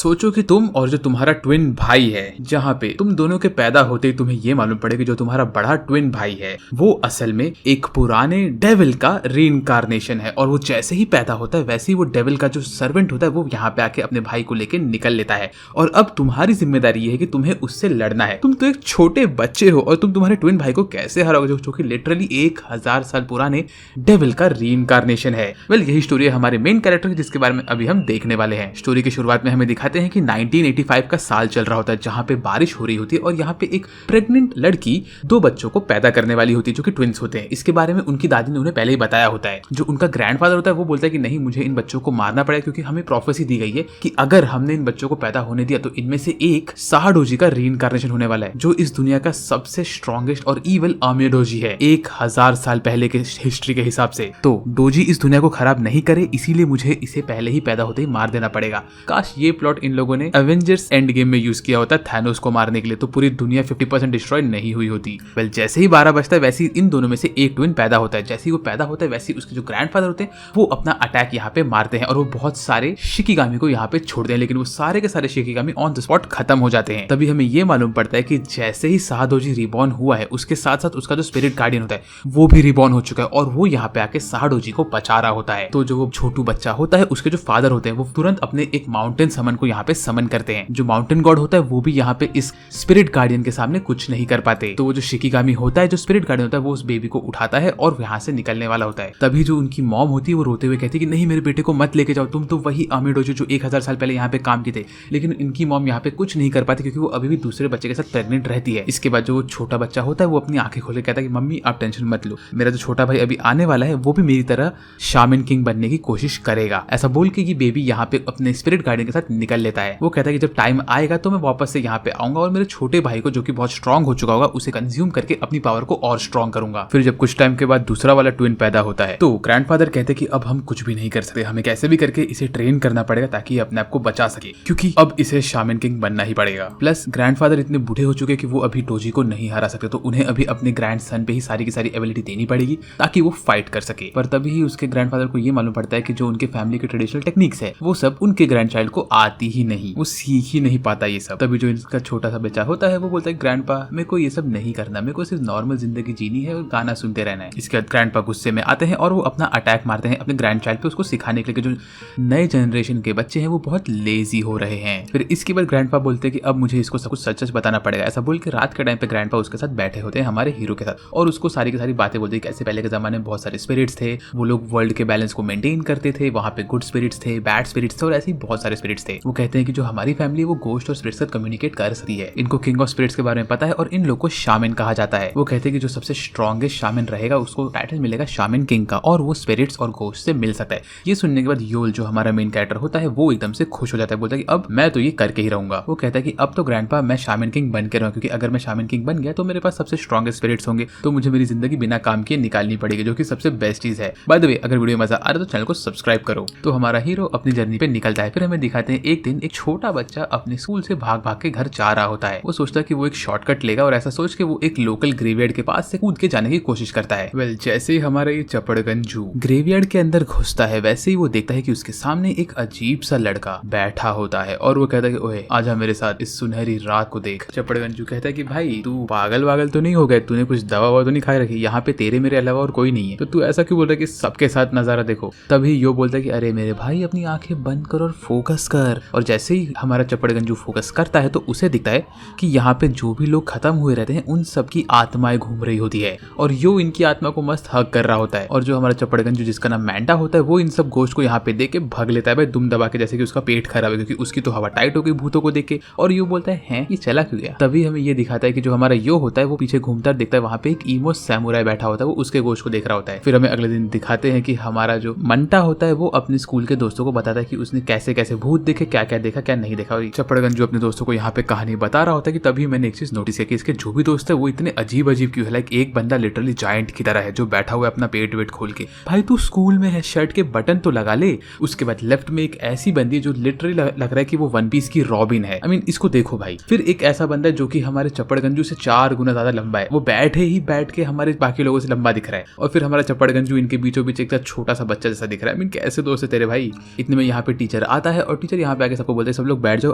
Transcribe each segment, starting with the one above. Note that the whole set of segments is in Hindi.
सोचो कि तुम और जो तुम्हारा ट्विन भाई है, जहाँ पे तुम दोनों के पैदा होते ही तुम्हें ये मालूम पड़े कि जो तुम्हारा बड़ा ट्विन भाई है वो असल में एक पुराने डेविल का रीइंकार्नेशन है। और वो जैसे ही पैदा होता है वैसे ही वो डेविल का जो सर्वेंट होता है वो यहाँ पे आके अपने भाई को लेके निकल लेता है। और अब तुम्हारी जिम्मेदारी ये है कि तुम्हें उससे लड़ना है। तुम तो एक छोटे बच्चे हो और तुम तुम्हारे ट्विन भाई को कैसे हराओगे जो कि लिटरली 1000 साल पुराने डेविल का रीइंकार्नेशन है। वेल, यही स्टोरी है हमारे मेन कैरेक्टर की, जिसके बारे में अभी हम देखने वाले हैं। स्टोरी की शुरुआत में हमें दिखाते हैं कि 1985 का साल चल रहा होता है, जहाँ पे बारिश हो रही होती है और यहाँ पे एक प्रेग्नेंट लड़की 2 बच्चों को पैदा करने वाली होती है जो कि ट्विंस होते हैं। इसके बारे में उनकी दादी ने उन्हें पहले ही बताया होता है। जो उनका ग्रैंडफादर होता है वो बोलता है कि नहीं, मुझे इन बच्चों को मारना पड़ेगा क्योंकि हमें प्रोफेसी दी गई है कि अगर हमने इन बच्चों को पैदा होने दिया तो इनमें से एक साहाडोजी का रीइंकार्नेशन होने वाला है, जो इस दुनिया का सबसे स्ट्रॉन्गेस्ट और इविल आमियोडोजी है 1000 साल पहले के हिस्ट्री के हिसाब से। तो डोजी इस दुनिया को खराब नहीं करे, इसीलिए मुझे इसे पहले ही पैदा होते ही मार देना पड़ेगा। काश ये प्लॉट इन लोगों ने एवेंजर्स एंड गेम में यूज किया होता थैनोस को मारने के लिए, तो पूरी दुनिया 50% डिस्ट्रॉय नहीं हुई होती। वेल, जैसे ही 12 बजता है वैसे ही इन दोनों में से एक ट्विन पैदा होता है। जैसे ही वो पैदा होता है वैसे ही उसके जो ग्रैंडफादर होते हैं वो अपना अटैक यहाँ पे मारते हैं और वो बहुत सारे शिकिगामी को यहाँ पे छोड़ दें, लेकिन वो सारे के सारे शिकिगामी ऑन द स्पॉट खत्म हो जाते हैं। तभी हमें ये मालूम पड़ता है कि जैसे ही साहाडोजी रिबॉर्न हुआ है उसके साथ साथ उसका जो स्पिरिट गार्डियन होता है वो भी रिबॉर्न हो चुका है और वो यहाँ पे आके साहाडोजी को बचा रहा होता है। तो जो वो छोटू बच्चा होता है उसके जो फादर होते हैं वो तुरंत अपने एक माउंटेन समन को यहाँ पे समन करते हैं। जो माउंटेन गॉड होता है वो भी यहाँ पे इस स्पिरिट गार्डियन के सामने कुछ नहीं कर पाते। तो वो जो शिकिगामी होता है, जो स्पिरिट गार्डियन होता है, वो उस बेबी को उठाता है और यहाँ से निकलने वाला होता है। तभी जो उनकी मॉम होती है वो रोते हुए कहती है कि नहीं, मेरे बेटे को मत लेके जाओ, तुम तो वही आमियोडोजी जो 1000 साल पहले यहाँ पे काम किए थे। लेकिन इनकी मॉम यहाँ पे कुछ नहीं कर पाती क्योंकि वो अभी भी दूसरे बच्चे के साथ प्रेग्नेंट रहती है। इसके बाद जो वो छोटा बच्चा होता है वो अपनी आंखें खोल के कहता है कि मम्मी आप टेंशन मत लो, मेरा जो छोटा भाई अभी आने वाला है वो भी मेरी तरह शामन किंग बनने की कोशिश करेगा। ऐसा बोल के ये बेबी यहाँ पे अपने स्पिरिट गार्डियन के साथ निकल लेता है। वो कहता है कि जब टाइम आएगा तो मैं वापस से यहाँ पे आऊंगा और मेरे छोटे भाई को जो कि बहुत स्ट्रॉन्ग हो चुका होगा उसे कंज्यूम करके अपनी पावर को और स्ट्रॉन्ग करूंगा। फिर जब कुछ टाइम के बाद दूसरा वाला ट्विन पैदा होता है तो ग्रैंडफादर कहते हैं कि अब हम कुछ भी नहीं कर सकते, हमें कैसे भी करके इसे ट्रेन करना पड़ेगा ताकि अपने आप को बचा सके, क्योंकि अब इसे शामन किंग बनना ही पड़ेगा। प्लस ग्रैंडफादर इतने बूढ़े हो चुके कि वो अभी डोजी को नहीं हरा सकते, तो उन्हें अभी अपने ग्रैंडसन पे ही सारी की सारी एबिलिटी देनी पड़ेगी ताकि वो फाइट कर सके। पर तभी ही उसके ग्रैंडफादर को ये मालूम पड़ता है कि जो उनके फैमिली के ट्रेडिशनल टेक्निक्स है वो सब उनके ग्रैंडचाइल्ड को आती ही नहीं, वो सीख ही नहीं पाता ये सब। तभी जो इसका छोटा सा बच्चा होता है वो बोलता है ग्रैंडपा मेरे को ये सब नहीं करना, मेरे को सिर्फ नॉर्मल जिंदगी जीनी है और गाना सुनते रहना है। इसके बाद ग्रैंडपा गुस्से में आते हैं और वो अपना अटैक मारते हैं अपने ग्रैंडचाइल्ड पे, उसको सिखाने के लिए जो नए जनरेशन के बच्चे हैं वो बहुत लेजी हो रहे हैं। फिर इसके बाद ग्रैंडपा बोलते हैं कि अब मुझे इसको सब कुछ सच सच बताना पड़ेगा। ऐसा बोल के रात के टाइम पे ग्रैंडपा उसके साथ बैठे होते हैं हमारे हीरो के साथ और उसको सारी की सारी बातें बोलते हैं कैसे पहले के जमाने में बहुत सारे स्पिरिट्स थे, वो लोग वर्ल्ड के बैलेंस को मेंटेन करते थे, वहाँ पे गुड स्पिरिट्स थे, बैड स्पिरिट्स थे और ऐसे ही बहुत सारे स्पिरिट्स थे। वो कहते हैं कि जो हमारी फैमिली है वो गोस्ट और स्पिरिट्स से कम्युनिकेट कर सकती है, इनको किंग ऑफ स्पिरिट्स के बारे में पता है और इन लोग को शामिन कहा जाता है। वो कहते हैं कि जो सबसे स्ट्रॉन्गेस्ट शामिन रहेगा उसको टाइटल मिलेगा शामिन किंग का और वो स्पिरिट्स और गोस्ट से मिल सकता है। ये सुनने के बाद योल जो हमारा मेन कैरेक्टर होता है वो एकदम से खुश हो जाता है, बोलता है कि अब मैं तो ये करके ही रहूंगा। वो कहता है कि अब तो ग्रैंडपा मैं शामिन किंग बन के रहूं, क्योंकि अगर मैं शामिन किंग बन गया तो मेरे पास सबसे स्ट्रॉन्गेस्ट स्पिरिट्स होंगे, तो मुझे मेरी जिंदगी बिना काम किए निकालनी पड़ेगी, जो कि सबसे बेस्ट चीज है। बाय द वे, अगर वीडियो मजा आ रहा है तो चैनल को सब्सक्राइब करो। तो हमारा हीरो अपनी जर्नी पे निकलता है। फिर हमें दिखाते हैं एक दिन एक छोटा बच्चा अपने स्कूल से भाग भाग के घर जा रहा होता है। वो सोचता है कि वो एक शॉर्टकट लेगा और ऐसा सोच के वो एक लोकल ग्रेवयार्ड के पास से कूद के जाने की कोशिश करता है। वेल, जैसे ही हमारा ये चपड़गंजू ग्रेवयार्ड के अंदर घुसता है वैसे ही वो देखता है कि उसके सामने एक अजीब सा लड़का बैठा होता है और वो कहता है कि ओए आजा मेरे साथ इस सुनहरी रात को देख। चपड़गंजू कहता है कि भाई तू पागल वागल तो नहीं हो गया, तूने कुछ दवा ववा तो नहीं खाई रखी, यहाँ पे तेरे मेरे अलावा और कोई नहीं है, तो तू ऐसा क्यों बोल रहा है कि सबके साथ नजारा देखो। तभी यो बोलता है कि अरे मेरे भाई अपनी आंखें बंद कर और फोकस कर। और जैसे ही हमारा चपड़गंजू फोकस करता है तो उसे दिखता है कि यहाँ पे जो भी लोग खत्म हुए रहते हैं उन सबकी आत्माएं घूम रही होती है और यो इनकी आत्मा को मस्त हग कर रहा होता है। और जो हमारा चपड़गंजू जिसका नाम मैंटा होता है वो इन सब गोश्त को यहाँ पे देख के भाग लेता है भाई दुम दबा के, जैसे कि उसका पेट खराब है क्योंकि उसकी तो हवा टाइट हो गई भूतों को देख के। और यो बोलता है ये चला क्यों गया। तभी हमें ये दिखाता है कि जो हमारा यो होता है वो पीछे घूमता देखता है वहाँ पे एक ईमो सैमुराई बैठा होता है, वो उसके गोश्त को देख रहा होता है। फिर हमें अगले दिन दिखाते हैं कि हमारा जो मंटा होता है वो अपने स्कूल के दोस्तों को बताता है कि उसने कैसे कैसे भूत देखे, क्या क्या देखा क्या नहीं देखा। चपड़गंजू अपने दोस्तों को यहाँ पे कहानी बता रहा होता है कि तभी मैंने एक चीज नोटिस किया कि इसके जो भी दोस्त है वो इतने अजीब अजीब क्यों है। लाइक एक बंदा लिटरली जायंट की तरह है जो बैठा हुआ है अपना पेट वेट खोल के। भाई तू स्कूल में है, शर्ट के बटन तो लगा ले। उसके बाद लेफ्ट में एक ऐसी बंदी जो लिटरली लग रहा है कि वो वन पीस की रॉबिन है। आई मीन इसको देखो भाई। फिर एक ऐसा बंदा है जो कि हमारे चपड़गंजू से 4 गुना ज्यादा लंबा है, वो बैठे ही बैठ के हमारे बाकी लोगों से लंबा दिख रहा है। और फिर हमारा चपड़गंजू इनके बीचों बीच एक छोटा सा बच्चा जैसा दिख रहा है। आई मीन कैसे दोस्त है तेरे भाई। इतने में यहाँ पे टीचर आता है और टीचर यहाँ पे आके आके सबको बोलते हैं सब लोग बैठ जाओ,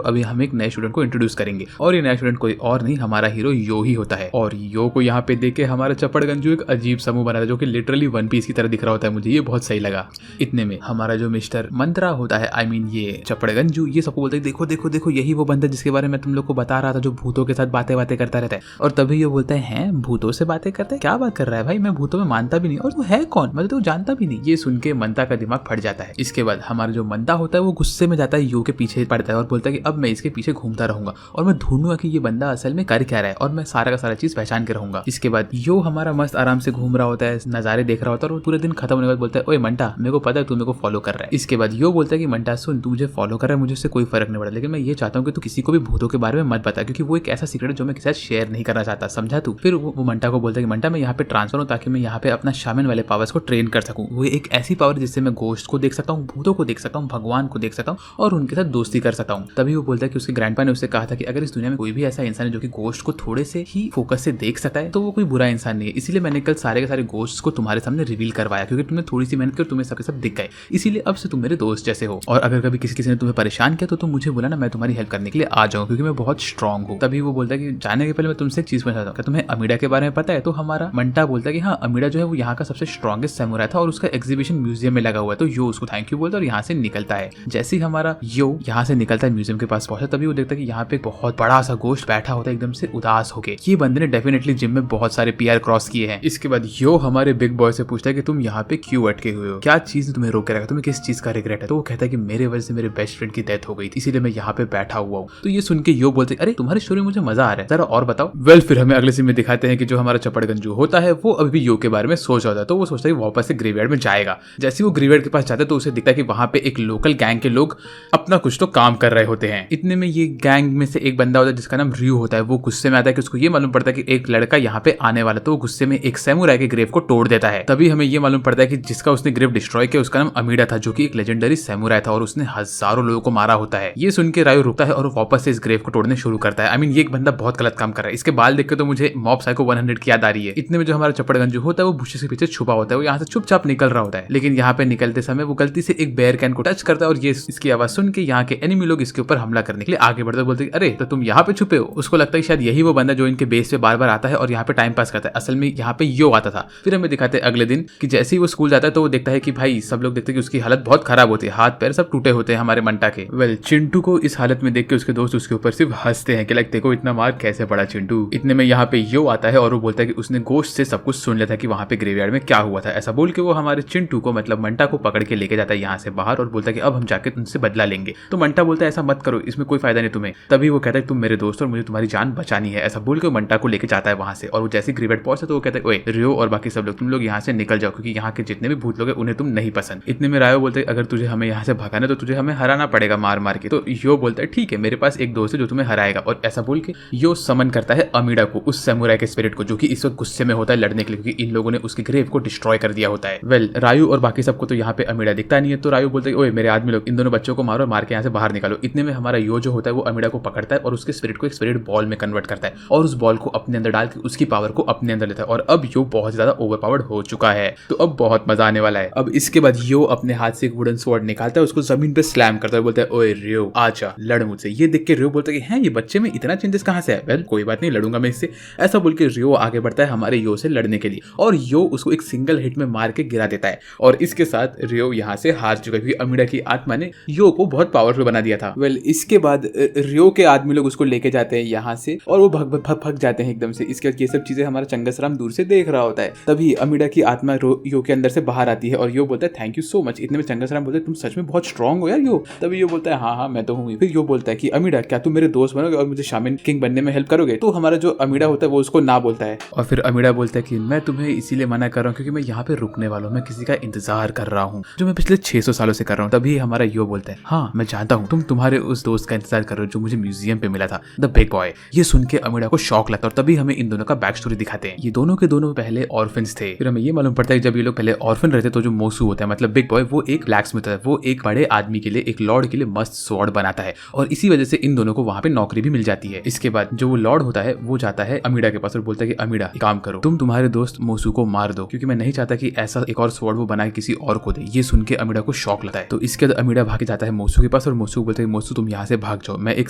अभी हम एक नए स्टूडेंट को इंट्रोड्यूस करेंगे। और ये नया स्टूडेंट कोई और नहीं हमारा हीरो यो ही होता है। और यो को यहाँ पे देख के हमारा चपड़गंजू एक अजीब समूह बना था जो कि लिटरली वन पीस की तरह दिख रहा होता है। मुझे ये बहुत सही लगा। इतने में हमारा जो मिस्टर मंत्रा होता है, आई मीन ये चपड़गंजू, ये सबको बोलते है देखो देखो देखो यही वो बंदा जिसके बारे में तुम लोग को बता रहा था जो भूतों के साथ बातें करता रहता है। और तभी ये बोलता है भूतों से बातें करते हैं, क्या बात कर रहा है भाई, मैं भूतों में मानता भी नहीं, और तू है कौन, मैं तो जानता भी नहीं। ये सुन के मंता का दिमाग फट जाता है। इसके बाद हमारा जो मंता होता है वो गुस्से में जाता है यो के पीछे पड़ता है और बोलता है कि अब मैं इसके पीछे घूमता रहूंगा और मैं ढूंढूंगा कि ये बंदा असल में कर क्या रहा है और मैं सारा का सारा चीज पहचान के रहूंगा। इसके बाद यो हमारा मस्त आराम से घूम रहा होता है, नजारे देख रहा होता है और पूरे दिन खत्म होने के बाद बोलता है ओए मंटा, मेरे को पता है तू मेरे को फॉलो कर रहा है। इसके बाद यो बोलता है कि मंटा सुन, तू मुझे फॉलो कर रहा है, मुझे उससे कोई फर्क नहीं पड़ता, लेकिन मैं ये चाहता हूँ कि तू किसी को भी भूतों के बारे में मत बता, क्योंकि वो एक ऐसा सीक्रेट है जो मैं किसी साथ शेयर नहीं करना चाहता, समझा तू। फिर वो मंटा को बोलता है कि मंटा मैं यहाँ पे ट्रांसफर हूँ ताकि मैं यहाँ पे अपना शामिल वाले पावर्स को ट्रेन कर सकूँ। वो एक ऐसी पावर जिससे मैं गोश्त को देख सकता हूँ, भूतों को देख सकता हूँ, भगवान को देख सकता हूँ और उनके साथ दोस्ती कर सकता हूँ। तभी वो बोलता है कि उसके ग्रैंडपा ने उससे कहा था कि अगर इस दुनिया में कोई भी ऐसा इंसान है जो कि गोश्त को थोड़े से ही फोकस से देख सकता है तो वो कोई बुरा इंसान नहीं है। इसीलिए मैंने कल सारे के सारे गोश्त को तुम्हारे सामने रिवील करवाया, क्योंकि तुमने थोड़ी सी मेहनत कर तुम्हें सबके सब दिख गए, इसीलिए अब से तुम मेरे दोस्त जैसे हो। और अगर कभी किसी ने तुम्हें परेशान किया तो तुम मुझे बोला ना, मैं तुम्हारी हेल्प करने के लिए आ जाऊँ, क्योंकि मैं बहुत स्ट्रांग हूँ। तभी वो बोलता है कि जाने के पहले मैं तुमसे एक चीज पूछना चाहता हूँ, क्या तुम्हें अमीडा के बारे में पता है? तो हमारा मंटा बोलता है कि हाँ, अमीडा जो है वो यहाँ का सबसे स्ट्रॉन्गेस्ट सैमुराई था और उसका एग्जीबिशन म्यूजियम में लगा हुआ है। तो यो उसको थैंक यू बोलता है और यहाँ से निकलता है। जैसे ही हमारा यो यहाँ से निकलता है म्यूजियम के पास पहुंचा, तभी वो देखता है कि यहाँ पे बहुत बड़ा सा गोश्त बैठा होता है एकदम से उदास होके। ये बंदे ने डेफिनेटली जिम में बहुत सारे पीआर क्रॉस किए हैं। इसके बाद यो हमारे बिग बॉय से पूछता है कि तुम यहाँ पे क्यों अटके हुए हो, क्या चीज ने तुम्हें रोके रखा, तुम्हें किस चीज का रिग्रेट है? तो वो कहता है कि मेरे वजह से मेरे बेस्ट फ्रेंड की डेथ हो गई थी, इसीलिए मैं यहाँ पे बैठा हुआ हूँ। तो ये सुन के यो बोलते अरे तुम्हारी स्टोरी मुझे मजा आ रहा है, जरा और बताओ। वेल फिर हमें अगले सीन में दिखाते हैं कि जो हमारा चपड़गंजू होता है वो अभी भी यो के बारे में सोच रहा था। तो वो सोचता है वापस से ग्रेवयार्ड में जाएगा। जैसे वो ग्रेवयार्ड के पास जाता है तो उसे दिखता है कि वहां पे एक लोकल गैंग के लोग अपना कुछ तो काम कर रहे होते हैं। इतने में ये गैंग में से एक बंदा होता है जिसका नाम रियो होता है। वो गुस्से में आता है कि उसको ये मालूम पड़ता है कि एक लड़का यहाँ पे आने वाला, तो वो गुस्से में एक सैमुराई के ग्रेव को तोड़ देता है। तभी हमें ये मालूम पड़ता है कि जिसका उसने ग्रेव डिस्ट्रॉय किया उसका नाम अमीडा था, जो कि एक लेजेंडरी सैमुराई था और उसने हजारों लोगों को मारा होता है। ये सुन के रायो रुकता है और वापस से इस ग्रेव को तोड़ने शुरू करता है। आई मीन ये एक बंदा बहुत गलत काम कर रहा है। इसके बाल देख के तो मुझे मॉब साइको 100 की याद आ रही है। इतने में जो हमारा चपड़गंजू होता है वो बुशेस के पीछे छुपा होता है, वो यहाँ से चुपचाप निकल रहा होता है। लेकिन यहाँ पे निकलते समय वो गलती से एक बेयर कैन को टच करता है और ये इसकी आवाज सुन के यहाँ के एनिमी लोग इसके ऊपर हमला करने के लिए आगे बढ़ते बोलते अरे तो तुम यहाँ पे छुपे हो। उसको लगता है शायद यही वो बंदा जो इनके बेस पे बार बार आता है और यहाँ पे टाइम पास करता है। असल में यहाँ पे यो आता था। फिर हमें दिखाते हैं अगले दिन कि जैसे ही वो स्कूल जाता है तो वो देखता है कि भाई सब लोग देखते हैं कि उसकी हालत बहुत खराब होती है, हाथ पैर सब टूटे होते हैं हमारे मंटा के। वेल चिंटू को इस हालत में देख के उसके दोस्त उसके ऊपर सिर्फ हंसते हैं कि लाइक देखो इतना मार कैसे पड़ा चिंटू। इतने में यहाँ पे यो आता है और वो बोलता है कि उसने गोश्त से सब कुछ सुन लिया था कि वहाँ पे ग्रेवयार्ड में क्या हुआ था। ऐसा बोल के वो हमारे चिंटू को मतलब मंटा को पकड़ के लेके जाता है यहाँ से बाहर और बोलता है कि अब हम जाके उनसे बदला लेंगे। तो मंटा बोलता है ऐसा मत करो, इसमें कोई फायदा नहीं तुम्हें। तभी वो कहता है तुम मेरे दोस्त और मुझे तुम्हारी जान बचानी है। ऐसा बोल के वो मंटा को लेके जाता है वहां से और वो जैसे ग्रेवयार्ड पहुंचता तो वो कहता है ओए रियो और बाकी सब लोग तुम लोग यहाँ से निकल जाओ, क्योंकि यहाँ के जितने भी भूत लोग हैं उन्हें तुम नहीं पसंद। इतने में रायो बोलते अगर तुझे हमें यहाँ से भगाना तो तुझे हमें हराना पड़ेगा मार मार के। तो यो बोलता है ठीक है, मेरे पास एक दोस्त है जो तुम्हें हराएगा। और ऐसा बोल के यो समन करता है अमीडा को, उस सैमुराई के स्पिरिट को, जो कि इस वक्त गुस्से में होता है लड़ने के लिए क्योंकि इन लोगों ने उसके ग्रेव को डिस्ट्रॉय कर दिया होता है। वेल रायू और बाकी सबको तो यहाँ पे अमीडा दिखता नहीं है। तो रायू बोलते है ओए मेरे आदमी लोग इन दोनों बच्चों को मारो, मार के यहाँ से बाहर निकालो। इतने में हमारा यो जो होता है वो अमीडा को पकड़ता है और उसके स्पिरिट को एक स्पिरिट बॉल में कन्वर्ट करता है और उस बॉल को अपने अंदर डाल के उसकी पावर को अपने अंदर लेता है। और अब यो बहुत ज्यादा ओवरपावर्ड हो चुका है, तो अब बहुत मजा आने वाला है। अब इसके बाद यो अपने हाथ से एक वुडन स्वॉर्ड निकालता है, उसको जमीन पे स्लैम करता है, बोलता है ओए रियो आजा लड़ मुझसे। ये देख के रियो बोलता है कि हैं ये बच्चे में इतना चेंजेस कहाँ से है? वेल कोई बात नहीं, लड़ूंगा मैं इससे। ऐसा बोल के रियो आगे बढ़ता है हमारे यो से लड़ने के लिए और यो उसको एक सिंगल हिट में मार के गिरा देता है। और इसके साथ रियो यहाँ से हार चुका है क्योंकि अमीडा की आत्मा ने यो को बहुत पावरफुल बना दिया था। वेल इसके बाद रियो के आदमी लोग उसको लेके जाते हैं यहाँ से और वो भग जाते हैं एकदम से। इसके बाद ये सब चीजें हमारा चंगसराम दूर से देख रहा होता है। तभी अमीडा की आत्मा यो के अंदर से बाहर आती है और यो बोलता है थैंक यू सो मच। इतने में चंगसराम बोलते तुम सच में बहुत स्ट्रांग हो यार यो। तभी यो बोलता है हाँ मैं तो हूँ। फिर यो बोलता है कि अमीडा क्या तुम मेरे दोस्त बनोगे और मुझे शामिन किंग बनने में हेल्प करोगे? तो हमारा जो अमीडा होता है वो उसको ना बोलता है और फिर अमीडा बोलता है कि मैं तुम्हें इसीलिए मना कर रहा हूँ क्योंकि मैं यहाँ पे रुकने वाला हूँ, मैं किसी का इंतजार कर रहा हूँ जो मैं पिछले 600 सालों से कर रहा हूँ। तभी हमारा यो बोलता है हाँ मैं जानता हूँ तुम तुम्हारे उस दोस्त का इंतजार कर रहे हो जो मुझे म्यूजियम पे मिला था, द बिग बॉय। ये सुन के अमीडा को शौक लगता है और तभी हमें इन दोनों का बैक स्टोरी दिखाते हैं। ये दोनों के दोनों पहले ऑर्फन्स थे। फिर हमें ये मालूम पड़ता है जब ये लोग पहले ऑर्फन रहते तो जो मोसू होता है मतलब बिग बॉय वो एक ब्लैक स्मिथ है, वो एक बड़े आदमी के लिए एक लॉर्ड के लिए मस्त स्वॉर्ड बनाता है और इसी वजह से इन दोनों को वहाँ पे नौकरी भी मिल जाती है। इसके बाद जो वो लॉर्ड होता है वो जाता है अमीडा के पास और बोलता है कि अमीडा काम करो, तुम तुम्हारे दोस्त मोसू को मार दो क्योंकि मैं नहीं चाहता कि ऐसा एक और स्वॉर्ड वो बना के किसी और को दे। ये सुन के अमीडा को शौक लगता है। तो इसके बाद अमीडा भाग जाता है मोसू के पास पास और मोसू बोलता है मोसू तुम यहाँ से भाग जाओ, मैं एक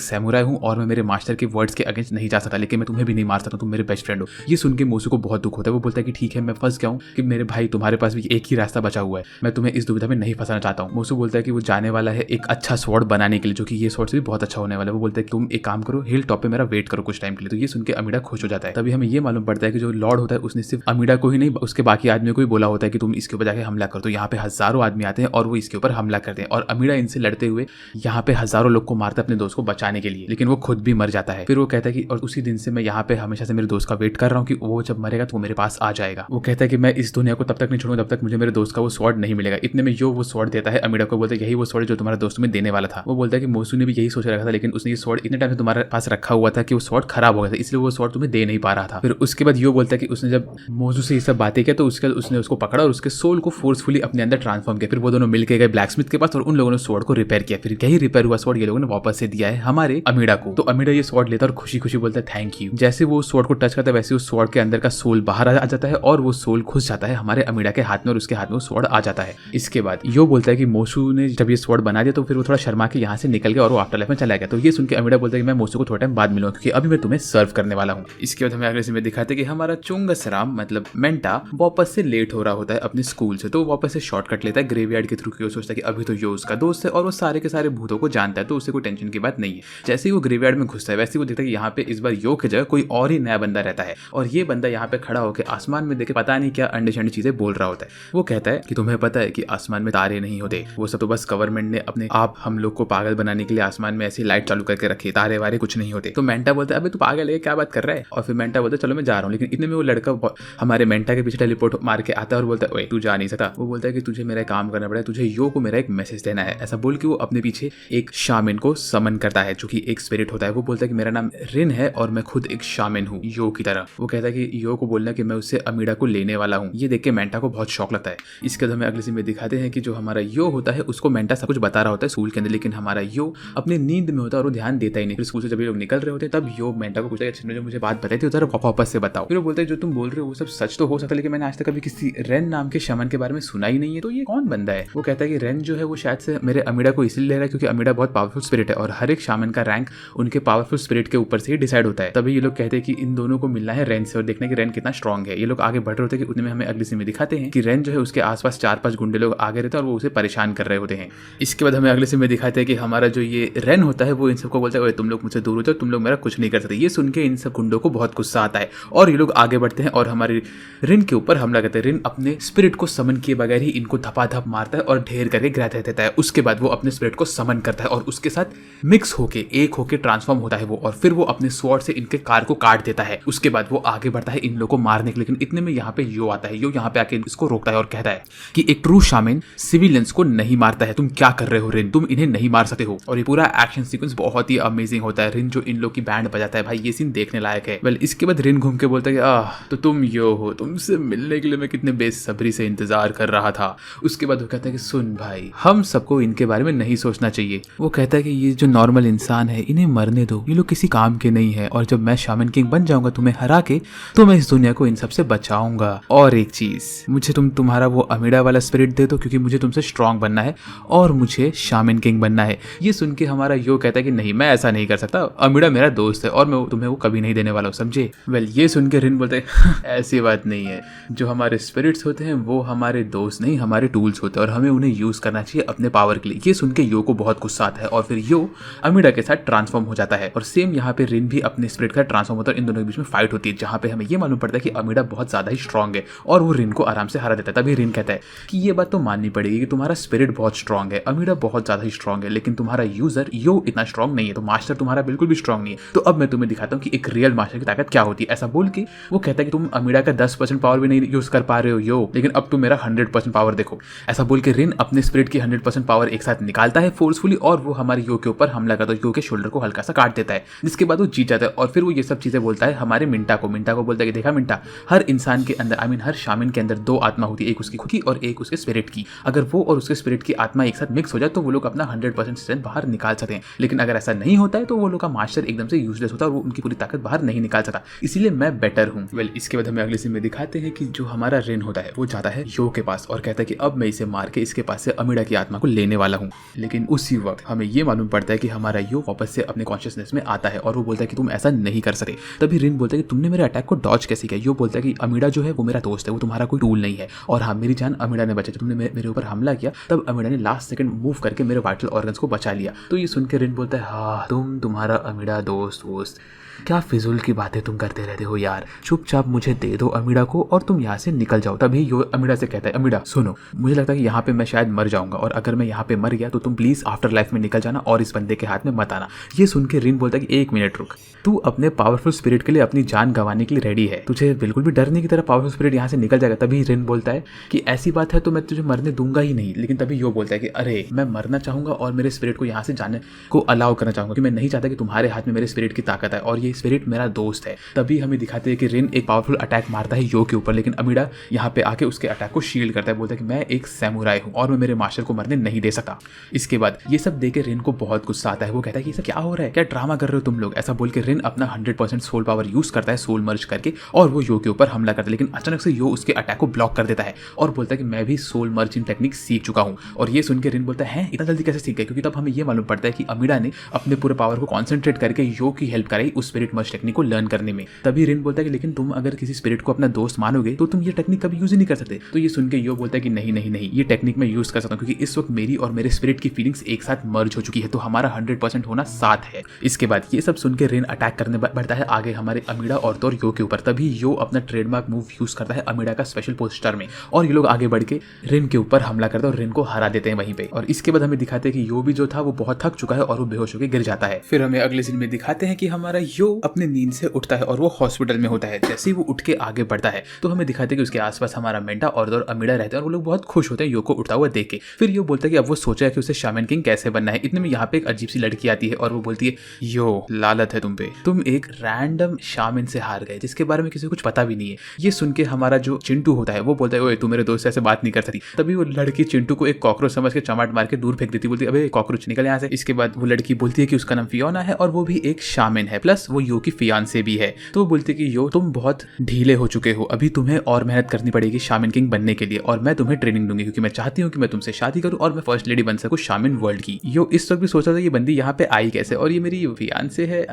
सैमुराई हूँ और मैं मेरे मास्टर के वर्ड्स के अगेंस्ट नहीं जा सकता, लेकिन मैं तुम्हें भी नहीं मार सकता, तुम मेरे बेस्ट फ्रेंड हो। ये सुन के मोसू को बहुत दुख होता है। वो बोलता है कि ठीक है मैं फंस गया हूँ कि मेरे भाई तुम्हारे पास भी एक ही रास्ता बचा हुआ है, मैं तुम्हें इस दुविधा में नहीं फंसाना चाहता हूँ। मोसू बोलता है कि वो जाने वाला है एक अच्छा स्वॉर्ड बनाने के लिए, जो कि ये स्वॉर्ड से भी बहुत अच्छा होने वाला है। वो बोलता है कि तुम एक काम करो, हिल टॉप पे मेरा वेट करो कुछ टाइम के लिए। तो ये सुन के अमीडा खुश हो जाता है। तभी हमें ये मालूम पड़ता है कि जो लॉर्ड होता है उसने सिर्फ अमीडा को ही नहीं उसके बाकी आदमियों को भी बोला होता है कि तुम इसके ऊपर जाके हमला करो। तो यहाँ पे हजारों आदमी आते हैं और वो इसके ऊपर हमला करते हैं और अमीडा इनसे लड़ते हुए यहाँ पे हजारों लोग को मारता है अपने दोस्त को बचाने के लिए, लेकिन वो खुद भी मर जाता है। फिर वो कहता है कि और उसी दिन से मैं यहाँ पे हमेशा से मेरे दोस्त का वेट कर रहा हूँ कि वो जब मरेगा तो वो मेरे पास आ जाएगा। वो कहता है कि मैं इस दुनिया को तब तक नहीं छोड़ूंगा जब तक मुझे मेरे दोस्त का वो स्वॉर्ड नहीं मिलेगा। इतने में यो वो स्वॉर्ड देता है अमीडा को, बोलता है यही वो स्वॉर्ड जो तुम्हारा दोस्त में देने वाला था। वो बोलता है कि मोसू ने भी यही सोच रखा था, लेकिन उसने ये स्वॉर्ड इतने टाइम से तुम्हारे पास रखा हुआ था कि वो स्वॉर्ड खराब हो गया था, इसलिए वो स्वॉर्ड तुम्हें दे नहीं पा रहा था। फिर उसके बाद यो बोलता है कि उसने जब मोसू से ये सब बातें किया तो उसके उसने उसको पकड़ा और उसके सोल को फोर्सफुली अपने अंदर ट्रांसफॉर्म किया। फिर वो दोनों मिलके गए ब्लैक स्मिथ के पास और उन लोगों ने स्वॉर्ड को रिपेयर किया। फिर यही रिपेयर हुआ स्वॉर्ड ये लोगों ने वापस से दिया है हमारे अमीडा को। तो अमीडा ये स्वॉर्ड लेता है और खुशी खुशी बोलता है थैंक यू। जैसे वो स्वॉर्ड को टच करता है वैसे उस स्वॉर्ड के अंदर का सोल बाहर आ जाता है और वो सोल घुस जाता है हमारे अमीडा के हाथ में और उसके हाथ में वो स्वॉर्ड आ जाता है। इसके बाद यो बोलता है कि मोसू ने जब ये स्वॉर्ड बना दिया तो फिर वो थोड़ा शर्मा के यहाँ से निकल गया और वो आफ्टर लाइफ में चला गया। तो ये सुन के अमीडा बोलता है कि मैं मोसू को थोड़ा टाइम बाद मिलूंगा क्योंकि अभी मैं तुम्हें सर्व करने वाला हूँ। इसके बाद हमें अगले सीन में दिखाते हैं कि हमारा चुंगसराम मतलब मेंटा वापस से लेट हो रहा होता है अपने स्कूल से, तो वो वापस से शॉर्टकट लेता है ग्रेवयार्ड के थ्रू क्यों सोचता है कि अभी तो यो उसका दोस्त है और वो सारे के सारे भूतों को जानता है तो उसे कोई टेंशन की बात नहीं है। जैसे ही वो ग्रेवयार्ड में घुसता है वैसे वो देखता है कि यहाँ पे इस बार यो की जगह कोई और ही नया बंदा रहता है और ये बंदा यहाँ पे खड़ा होकर आसमान में देखे पता नहीं क्या अंडरस्टैंड चीजें बोल रहा होता है। वो कहता है कि तुम्हें पता है कि आसमान में तारे नहीं होते, वो सब तो बस गवर्नमेंट ने अपने आप हम लोग को पागल बनाने के लिए आसमान में ऐसी लाइट चालू करके रखी, तारे वारे कुछ नहीं होते। तो मेंटा बोलता है अबे तू पागल है क्या बात कर रहा है। और फिर मेंटा बोलता है चलो मैं जा रहा हूँ, लेकिन इतने में वो लड़का हमारे मेंटा के पीछे टेलीपोर्ट मार के आता है और बोलता है ओए तू जा नहीं सकता। वो बोलता है कि तुझे मेरा काम करना पड़ेगा, तुझे यो को मेरा एक मैसेज देना है। ऐसा बोल के वो अपने पीछे एक शामिन को समन करता है जो कि एक स्पिरिट होता है। वो बोलता है कि मेरा नाम रिन है और मैं खुद एक शामिन हूँ यो की तरह। वो कहता है कि यो को बोलना कि मैं उससे अमीडा को लेने वाला हूँ। ये देख के मेंटा को बहुत शौक लगता है। इसके बाद हमें अगले सीन में दिखाते हैं कि जो हमारा यो होता है उसको मेंटा सब कुछ बता रहा होता है स्कूल के अंदर, लेकिन हमारा यो अपनी नींद में होता है और वो ध्यान देता ही नहीं। फिर स्कूल से जब ये लोग निकल रहे होते हैं तब यो मेंटा को पूछता है जो मुझे बात बताई थी उधर वापस से बताओ। फिर वो बोलता है जो तुम बोल रहे हो वो सब सच तो हो सकता है, लेकिन मैंने आज तक कभी किसी रेन नाम के शमन के बारे में सुना ही नहीं है, तो ये कौन बंदा है। वो कहता है कि रेन जो है वो शायद से मेरे अमीडा को इसलिए ले रहा है क्योंकि अमीडा बहुत पावरफुल स्पिरिट है और हर एक शामन का रैंक उनके पावरफुल स्पिरिट के ऊपर से ही डिसाइड होता है। तभी ये लोग कहते हैं कि इन दोनों को मिलना है रेन से और देखना कि रेन कितना स्ट्रॉन्ग है। ये लोग आगे बढ़ रहे होते हैं कि उतने में हमें अगली सीन में दिखाते हैं कि रेन जो है उसके आसपास 4-5 गुंडे लोग आगे रहते हैं और वो उसे परेशान कर रहे होते हैं। इसके बाद हमें अगले सीन में दिखाते हैं कि हमारा जो ये रेन होता है वो इन सबको बोलता है तुम लोग मुझसे दूर हो जाओ, तुम लोग मेरा कुछ नहीं कर सकते। ये सुन के इन सब गुंडों को बहुत गुस्सा आता है और ये लोग आगे बढ़ते हैं और हमारे रिन के ऊपर हमला करते हैं। रिन अपने स्पिरिट को समन किए बगैर ही इनको धपाधप मारता है और ढेर करके गिरा देता है। उसके बाद वो अपने स्पिरिट को समन करता है और उसके साथ मिक्स होके एक होके ट्रांसफॉर्म होता है वो, और फिर वो अपने स्वॉर्ड से इनके कार को काट देता है। उसके बाद वो आगे बढ़ता है इन लोगों को मारने के लिए, लेकिन इतने में यहाँ पे यो आता है। यो यहाँ पे आके इसको रोकता है और कहता है कि एक ट्रू शामिन सिविलियंस को नहीं मारता है, तुम क्या कर रहे हो रिन, तुम इन्हें नहीं मार सकते हो। और ये पूरा एक्शन सीक्वेंस बहुत ही अमेजिंग होता है। रिन जो इन लोग की बैंड बजाता है भाई ये सीन देखने लायक है। वेल इसके बाद रिन घूम के बोलता है कि तो तुम यो हो, तुमसे मिलने के लिए मैं कितने बेसब्री से इंतजार कर रहा था। उसके बाद वो कहता है कि सुन भाई हम सबको इनके बारे में नहीं सोचना चाहिए। वो कहता है कि ये जो नॉर्मल इंसान है इन्हें मरने दो, ये लोग किसी काम के नहीं है और जब मैं शामिन किंग बन जाऊंगा तुम्हें हरा के तो मैं इस दुनिया को इन सबसे बचाऊंगा। और एक चीज मुझे तुम्हारा वो अमीडा वाला स्पिरिट दे दो क्योंकि मुझे तुमसे स्ट्रांग बनना है और मुझे शामिन किंग बनना है। ये सुन के हमारा यो कहता है कि नहीं मैं ऐसा नहीं कर सकता, अमीडा मेरा दोस्त है और मैं तुम्हें वो कभी नहीं देने वाला हूँ, समझे। वेल ये सुन के रिन बोलते हैं ऐसी बात नहीं है, जो हमारे स्पिरिट्स होते हैं वो हमारे दोस्त नहीं हमारे टूल्स होते हैं और हमें उन्हें यूज करना चाहिए अपने पावर के लिए। ये सुन के यो को बहुत गुस्सा आता है और फिर यो अमीडा के साथ ट्रांसफॉर्म हो जाता है और सेम यहाँ पे रिन भी अपने स्पिरिट का ट्रांसफॉर्म होता है। इन दोनों के बीच में फाइट होती है जहाँ पे हमें ये मालूम पड़ता है कि अमीडा बहुत ज्यादा ही स्ट्रांग है और वो रिन को आराम से हरा देता है। तभी रिन कहता है कि ये बात तो माननी पड़ेगी कि तुम्हारा स्पिरिट बहुत स्ट्रांग है, अमीडा बहुत ज्यादा ही स्ट्रांग है, लेकिन तुम्हारा यूजर यो इतना स्ट्रांग नहीं है, तो मास्टर तुम्हारा बिल्कुल भी स्ट्रांग नहीं है। तो अब मैं तुम्हें दिखाता हूँ कि एक रियल मास्टर की ताकत क्या होती है। ऐसा बोल के वो कहता है कि तुम अमीडा का 10% पावर भी नहीं यूज कर पा रहे हो यो, लेकिन अब तुम मेरा 100% पावर देखो। ऐसा बोल के रिन अपने स्पिरिट की 100% पावर एक साथ निकालता है फोर्सफुली और वो हमारे यो के ऊपर हमला करता है। यो के शोल्डर को हल्का सा काट देता है जिसके बाद वो जीत जाता है और फिर वो ये सब चीजें बोलता है हमारे मिंटा को बोलता है कि देखा मिंटा, हर इंसान के अंदर हर शामिन के अंदर 2 आत्मा होती है, एक उसकी खुद की और एक उसके स्पिरिट की। अगर वो और उसके स्पिरिट की आत्मा एक साथ मिक्स हो जाए तो वो लोग अपना 100% स्ट्रेंथ बाहर निकाल सकते हैं, लेकिन अगर ऐसा नहीं होता है तो वो लोग का मास्टर एकदम से यूजलेस होता है और वो उनकी पूरी ताकत बाहर नहीं निकाल सकता, इसीलिए मैं बेटर हूँ। वेल इसके बाद हमें अगले सीन में दिखाते हैं कि जो हमारा रिन होता है वो जाता है यो के पास और कहता है कि अब मैं इसे मार के इसके पास से अमीडा की आत्मा को लेने वाला हूँ। लेकिन लेकिन उसी वक्त हमें ये मालूम पड़ता है कि हमारा यो वापस से अपने कॉन्शियसनेस में आता है और वो बोलता है कि तुम ऐसा नहीं कर सके। तभी रिन बोलता है कि तुमने मेरे अटैक को डॉज कैसे किया। यो बोलता है कि अमीडा जो है वो मेरा दोस्त है, वो तुम्हारा कोई टूल नहीं है, और हाँ मेरी जान अमीडा ने बचाई। जब तुमने मेरे ऊपर हमला किया तब अमीडा ने लास्ट सेकंड मूव करके मेरे वाइटल ऑर्गन्स को बचा लिया। तो ये सुन के रिन बोलता है हाँ तुम्हारा अमीडा दोस्त क्या फिजूल की बातें तुम करते रहते हो यार, चुपचाप मुझे दे दो अमीडा को और तुम यहाँ से निकल जाओ। तभी यो अमीडा से कहता है अमीडा सुनो, मुझे लगता है कि यहाँ पे मैं शायद मर जाऊंगा, और अगर मैं यहाँ पे मर गया तो तुम प्लीज आफ्टर लाइफ में निकल जाना और इस बंदे के हाथ में मत आना। ये सुन के रिन बोलता है कि 1 मिनट रुक, तू अपने पावरफुल स्पिरिट के लिए अपनी जान गंवाने के लिए रेडी है, तुझे बिल्कुल भी डर नहीं की तरह पावरफुल स्पिरिट यहाँ से निकल जाएगा। तभी रिन बोलता है कि ऐसी बात है तो मैं तुझे मरने दूंगा ही नहीं। लेकिन तभी यो बोलता है कि अरे मैं मरना चाहूंगा और मेरे स्पिरिट को यहाँ से जाने को अलाउ करना चाहूंगा, कि मैं नहीं चाहता कि तुम्हारे हाथ में मेरे स्पिरिट की ताकत है और ये स्पिरिट मेरा दोस्त है। तभी हमें दिखाते हैं कि रिन एक पावरफुल अटैक मारता है यो के ऊपर, लेकिन अमीडा यहाँ पे आके उसके अटैक को शील्ड करता है, बोलता है कि मैं एक सैमुराई हूँ और मैं मेरे मास्टर को मरने नहीं दे सकता। इसके बाद ये सब देख के रिन को बहुत गुस्सा आता है, वो कहता है कि ये सब क्या हो रहा है, क्या ड्रामा कर रहे हो तुम लोग। ऐसा बोल के रिन अपना 100% सोल पावर यूज करता है सोल मर्ज करके, और वो यो के ऊपर हमला करता है। लेकिन अचानक से यो उसके अटैक को ब्लॉक कर देता है और बोलता है कि मैं भी सोल मर्जिंग टेक्निक सीख चुका हूँ। और ये सुन के रिन बोलता है इतना जल्दी कैसे सीख गए, क्योंकि तब हमें ये मालूम पड़ता है कि अमीडा ने अपने पूरे पावर को कॉन्सेंट्रेट करके यो की हेल्प कराई उस स्पिरिट मर्ज टेक्निक को लर्न करने में। तभी रिन बोलता है कि लेकिन तुम अगर किसी स्पिरिट को अपना दोस्त मानोगे तो तुम ये टेक्निक कभी यूज ही नहीं कर सकते। तो ये सुन के यो बोलता है कि नहीं नहीं नहीं, ये टेक्निक मैं यूज कर सकता हूँ, क्योंकि इस वक्त मेरी और मेरे स्पिरिट की फीलिंग्स एक साथ मर्ज हो चुकी है, तो हमारा 100% होना साथ है। इसके बाद ये सब सुन के रिन अटैक करने बढ़ता है आगे हमारे अमीडा और तो यो के ऊपर। तभी यो अपना ट्रेडमार्क मूव यूज करता है अमीडा का स्पेशल पोस्टर में, और ये लोग आगे बढ़ के रिन के ऊपर हमला करते हैं और रिन को हरा देते हैं वहीं पे। और इसके बाद हमें दिखाते हैं कि यो भी जो था वो बहुत थक चुका है और वो बेहोश होकर गिर जाता है। फिर हमें अगले सीन में दिखाते हैं कि हमारा यो अपने नींद से उठता है और वो हॉस्पिटल में होता है। जैसे ही वो उठ के आगे बढ़ता है तो हमें दिखाते हैं कि उसके आसपास हमारा मेंटा और अमीडा रहते हैं, और वो लोग बहुत खुश होते हैं यो को उठता हुआ देख के। फिर यो बोलता है कि अब वो सोचा है कि उसे शामन किंग कैसे बनना है। इतने में यहाँ पे एक अजीब सी लड़की आती है और वो बोलती है यो लालत है तुम पे, तुम एक रैंडम शामिन से हार गए जिसके बारे में किसी को कुछ पता भी नहीं है। ये सुन के हमारा जो चिंटू होता है वो बोलता है ओए तू मेरे दोस्त से ऐसे बात नहीं कर सकती। तभी वो लड़की चिंटू को एक कॉकरोच समझ के चमाट मार के दूर फेंक देती, बोलती है अबे कॉकरोच निकल यहाँ से। इसके बाद वो लड़की बोलती है कि उसका नाम फियोना है और वो भी एक शामिन है, प्लस वो यो की फियांसे भी है। तो वो बोलती है कि यो तुम बहुत ढीले हो चुके हो, अभी तुम्हें और मेहनत करनी पड़ेगी शामिन किंग बनने के लिए, और मैं तुम्हें ट्रेनिंग दूंगी क्योंकि मैं चाहती हूँ कि मैं तुमसे शादी करूँ और मैं फर्स्ट लेडी बन सकूँ शामिन वर्ल्ड की। यो इस वक्त भी सोच रहा था ये बंदी यहाँ पे आई कैसे, और ये मेरी फियांसे है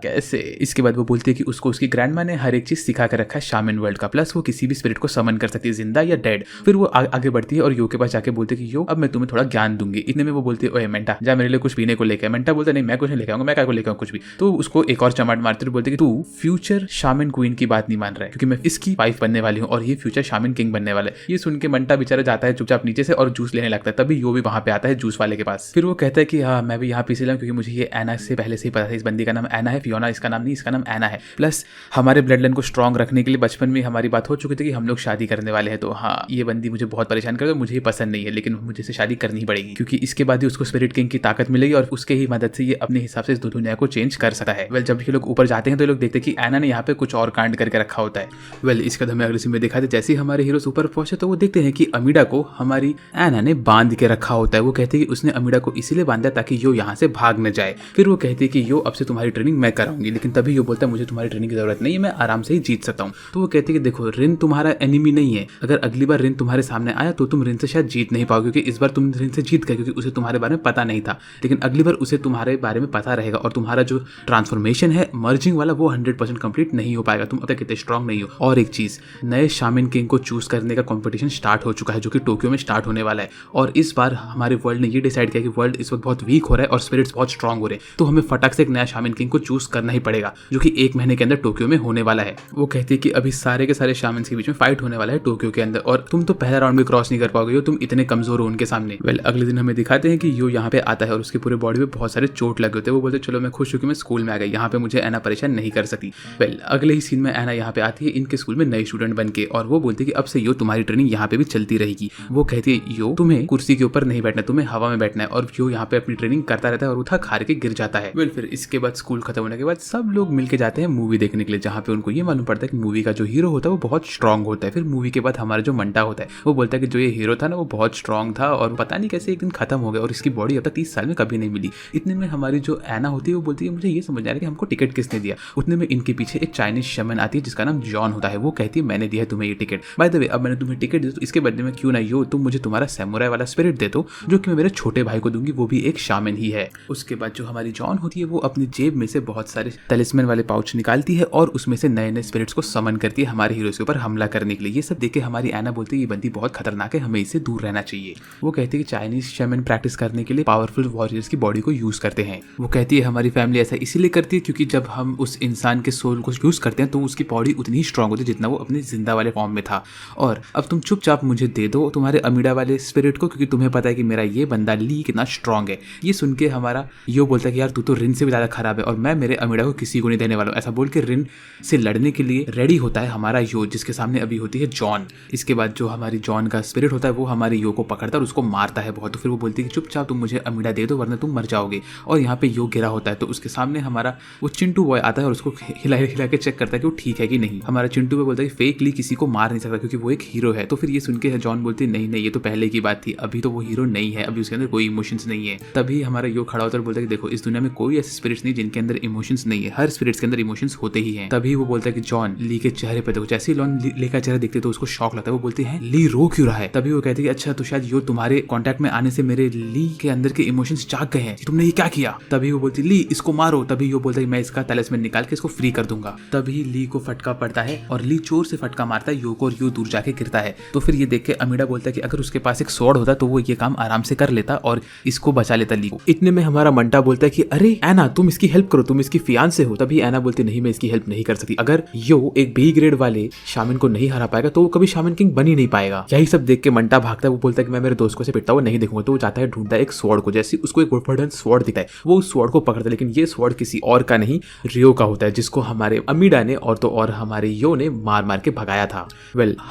कैसे। इसके बाद वो बोलती है कि उसको उसकी ग्रैंडमा ने हर एक चीज सिखा कर रखा है शामिन वर्ल्ड का, प्लस वो किसी भी स्पिरिट को समन कर सकती है जिंदा या डेड। फिर वो आगे बढ़ती है और यो के पास जाके बोलती है कि यो अब मैं तुम्हें थोड़ा ज्ञान दूंगी। इतने में वो बोलती है ओए मेंटा जा मेरे लिए कुछ पीने को लेकर। मेंटा बोलता नहीं मैं कुछ नहीं लेकर आऊंगा, मैं क्या को लेकर आऊँ कुछ भी। तो उसको एक और चमाट मारती है, बोलती है कि तू फ्यूचर शामिन क्वीन की बात नहीं मान रहा है, क्योंकि मैं इसकी वाइफ बनने वाली हूँ और ये फ्यूचर शामिन किंग बनने वाला है। ये सुन के मंटा बेचारा जाता है चुपचाप नीचे से और जूस लेने लगता है। तभी यो भी वहां पे आता है जूस वाले के पास। फिर वो कहता है कि हाँ मैं भी यहाँ पीछे लाऊं क्योंकि मुझे ये एना से पहले से ही पता था, इस बंदी का नाम एना है, फियोना इसका नाम नहीं, इसका नाम एना है। प्लस हमारे ब्लड लाइन को स्ट्रॉन्ग रखने के लिए बचपन में हमारी बात हो चुकी थी कि हम लोग शादी करने वाले हैं, तो हाँ ये बंदी मुझे बहुत परेशान कर, मुझे ये पसंद नहीं है, लेकिन मुझे इसे शादी करनी ही पड़ेगी क्योंकि इसके बाद ही उसको स्पिरिट किंग की ताकत मिलेगी और उसके ही मदद से ये अपने हिसाब से इस दुनिया को चेंज कर सकता है। वेल जब ये लोग ऊपर जाते हैं तो लोग देखते हैं कि एना ने यहाँ पे कुछ और कांड करके रखा होता है। वेल इसके बाद हमें अगले सीन में दिखाते जैसे ही हमारे हीरोज ऊपर पहुंचे तो वो देखते हैं कि अमीडा को हमारी एना ने बांध के रखा होता है। वो कहती है कि उसने अमीडा को इसीलिए बांधा ताकि यो यहाँ से भाग न जाए। फिर वो कहती है कि यो अब से तुम्हारी ट्रेनिंग मैं कराऊंगी, लेकिन तभी यो बोलता है मुझे तुम्हारी ट्रेनिंग की जरूरत नहीं है, मैं आराम से ही जीत सकता हूँ। तो वो कहती है कि देखो रिन तुम्हारा एनिमी नहीं है, अगर अगली बार रिन तुम्हारे सामने आया तो तुम रिन से शायद जीत नहीं पाओगे, क्योंकि इस बार तुम रिन से जीत गए क्योंकि उसे तुम्हारे बारे में पता नहीं था, लेकिन अगली बार उसे तुम्हारे बारे में पता रहेगा और तुम्हारा जो ट्रांसफॉर्मेशन है मर्जिंग वाला वो 100% कंप्लीट नहीं हो पाएगा, तुम अब तक इतने स्ट्रांग नहीं हो। और एक चीज, नए शामिन किंग को चूज करने का कंपटीशन स्टार्ट हो चुका है जो कि टोक्यो में स्टार्ट होने वाला है, और इस बार हमारे वर्ल्ड ने ये डिसाइड किया कि वर्ल्ड इस वक्त बहुत वीक हो रहा है और स्पिरिट्स बहुत स्ट्रांग हो रहे हैं, तो हमें फटाक से एक नया शामिन किंग को चूज करना ही पड़ेगा जो कि 1 महीने के अंदर टोक्यो में होने वाला है। वो कहती है कि अभी सारे के सारे शामिन्स के बीच में फाइट होने वाला है टोक्यो के अंदर, और तुम तो पहला राउंड भी क्रॉस नहीं कर पाओगे, तुम इतने कमजोर हो उनके सामने। वेल अगले दिन हमें दिखाते हैं कि यो यहाँ पे आता है और उसके पूरे बॉडी पे बहुत सारे चोट लगे होते हैं। वो बोलते चलो मैं खुश हूँ कि मैं स्कूल में आ गई, यहाँ पे मुझे एना परेशान नहीं कर सकती। वेल अगले ही सीन में एना यहाँ पे आती है इनके स्कूल में नई स्टूडेंट बन के, और वो बोलती है कि अब से यो तुम्हारी ट्रेनिंग यहाँ पे भी चलती रहेगी। वो कहती है यो तुम्हें कुर्सी के ऊपर नहीं बैठना, तुम्हें हवा में बैठना है, और यो यहाँ पे अपनी ट्रेनिंग करता रहता है और उठा खार के गिर जाता है। वेल फिर इसके बाद स्कूल खत्म होने के बाद सब लोग मिलके जाते हैं मूवी देखने के लिए, जहाँ पे उनको ये मालूम पड़ता है कि मूवी का जो हीरो होता है वो बहुत स्ट्रांग होता है। फिर मूवी के बाद हमारा जो मंटा होता है वो बोलता है कि जो ये हीरो था ना वो बहुत स्ट्रांग था और पता नहीं कैसे एक दिन खत्म हो गया और इसकी बॉडी अब तक 30 साल में कभी नहीं मिली। इतने में हमारी जो एना होती है वो बोलती है मुझे ये समझ आ रहा है कि हमको टिकट टिकट किसने दिया। उतने में इनके पीछे एक चाइनीज शमन आती है जिसका नाम जॉन होता है। वो कहती है मैंने दिया है तुम्हें ये टिकट। बाय द वे अब मैंने तुम्हें टिकट दिया तो इसके बदले में क्यों ना यो तुम मुझे तुम्हारा सैमुराई वाला स्पिरिट दे दो जो कि मैं मेरे छोटे भाई को दूंगी, वो भी एक शामन ही है। उसके बाद जो हमारी जॉन होती है वो अपनी जेब में से बहुत सारे तलिस्मैन वाले पाउच निकालती है और उसमें से नए नए स्पिरिट्स को समन करती है हमारे हीरोज के ऊपर हमला करने के लिए। ये सब देख के हमारी एना बोलती है ये बंदी बहुत खतरनाक है, हमें इससे दूर रहना चाहिए। वो कहती है कि चाइनीज शमन प्रैक्टिस करने के लिए पावरफुल वॉरियर्स की बॉडी को यूज करते हैं। वो कहती है हमारी फैमिली ऐसा इसीलिए करती है क्योंकि जब हम उस इंसान के सोल को यूज करते हैं तो उसकी बॉडी उतनी ही स्ट्रांग होती है जितना वो अपने जिंदा वाले फॉर्म में था। और अब तुम चुपचाप मुझे दे दो तुम्हारे अमीडा वाले स्पिरिट को क्योंकि तुम्हें पता है कि मेरा ये बंदा ली कितना स्ट्रांग है। ये सुन के हमारा यो बोलता है कि यार तू तो रिन से भी ज्यादा खराब है और मैं मेरे अमीडा को किसी को नहीं देने वाला हूं। ऐसा बोल के रिन से लड़ने के लिए रेडी होता है हमारा यो जिसके सामने अभी होती है जॉन। इसके बाद जो हमारी जॉन का स्पिरिट होता है वो हमारे यो को पकड़ता है और उसको मारता है बहुत। तो फिर वो बोलती है कि चुपचाप तुम मुझे अमीडा दे दो वरना तुम मर जाओगे। और यहाँ पे यो गिरा होता है तो उसके सामने हमारा वो चिंटू बॉय आता है और उसको हिला हिला के चेक करता है कि वो ठीक है कि नहीं। हमारा चिंटू बॉय बोलता है कि फेक ली किसी को मार नहीं सकता क्योंकि वो एक हीरो है। तो फिर ये सुन के जॉन बोलती है नहीं नहीं ये तो पहले की बात थी, अभी तो वो हीरो नहीं है, अभी उसके अंदर कोई इमोशंस नहीं है। तभी हमारा यो खड़ा होता है और बोलता है कि देखो इस दुनिया में कोई ऐसे स्पिरिट्स नहीं जिनके अंदर इमोशंस नहीं है, हर स्पिरिट्स के अंदर इमोशंस होते ही हैं। तभी वो बोलता है कि जॉन ली के चेहरे पे देखो, जैसे ही लॉन ली का चेहरा देखते तो उसको शॉक लगता है। वो बोलती है ली रो क्यों रहा है। तभी वो कहती है अच्छा तो शायद यो तुम्हारे कांटेक्ट में आने से मेरे ली के अंदर के इमोशंस जाग गए हैं, तुमने ये क्या किया। तभी वो बोलती ली इसको मारो। तभी यो बोलता है मैं इसका तलिस्मैन निकाल के इसको फ्री कर दूंगा। तभी ली को फटका पड़ता है और ली चोर से फटका मारता है यो को और यो दूर जाके गिरता है। तो फिर ये देख के अमीडा बोलता है कि अगर उसके पास एक स्वॉर्ड होता तो वो ये काम आराम से कर लेता और इसको बचा लेता ली को। इतने में हमारा मंटा बोलता है कि अरे एना तुम इसकी हेल्प करो, तुम इसकी फियांसे हो। तभी एना बोलती नहीं मैं इसकी हेल्प नहीं कर सकती, अगर यो एक बी ग्रेड वाले शामिन को नहीं हरा पाएगा तो वो कभी शामिन किंग बन ही नहीं पाएगा। यही सब देख के मंटा भागता है। वो बोलता है कि मैं मेरे दोस्त को से पिटता हुआ नहीं देखूंगा। तो वो जाता है ढूंढता है एक स्वॉर्ड को, जैसे उसको एक वुडन स्वॉर्ड दिखता है वो उस स्वॉर्ड को पकड़ता है लेकिन ये स्वॉर्ड किसी और का नहीं रियो का होता है जिसको हमारे अमीडा ने और हमारे यो ने मार मार के भगाया था।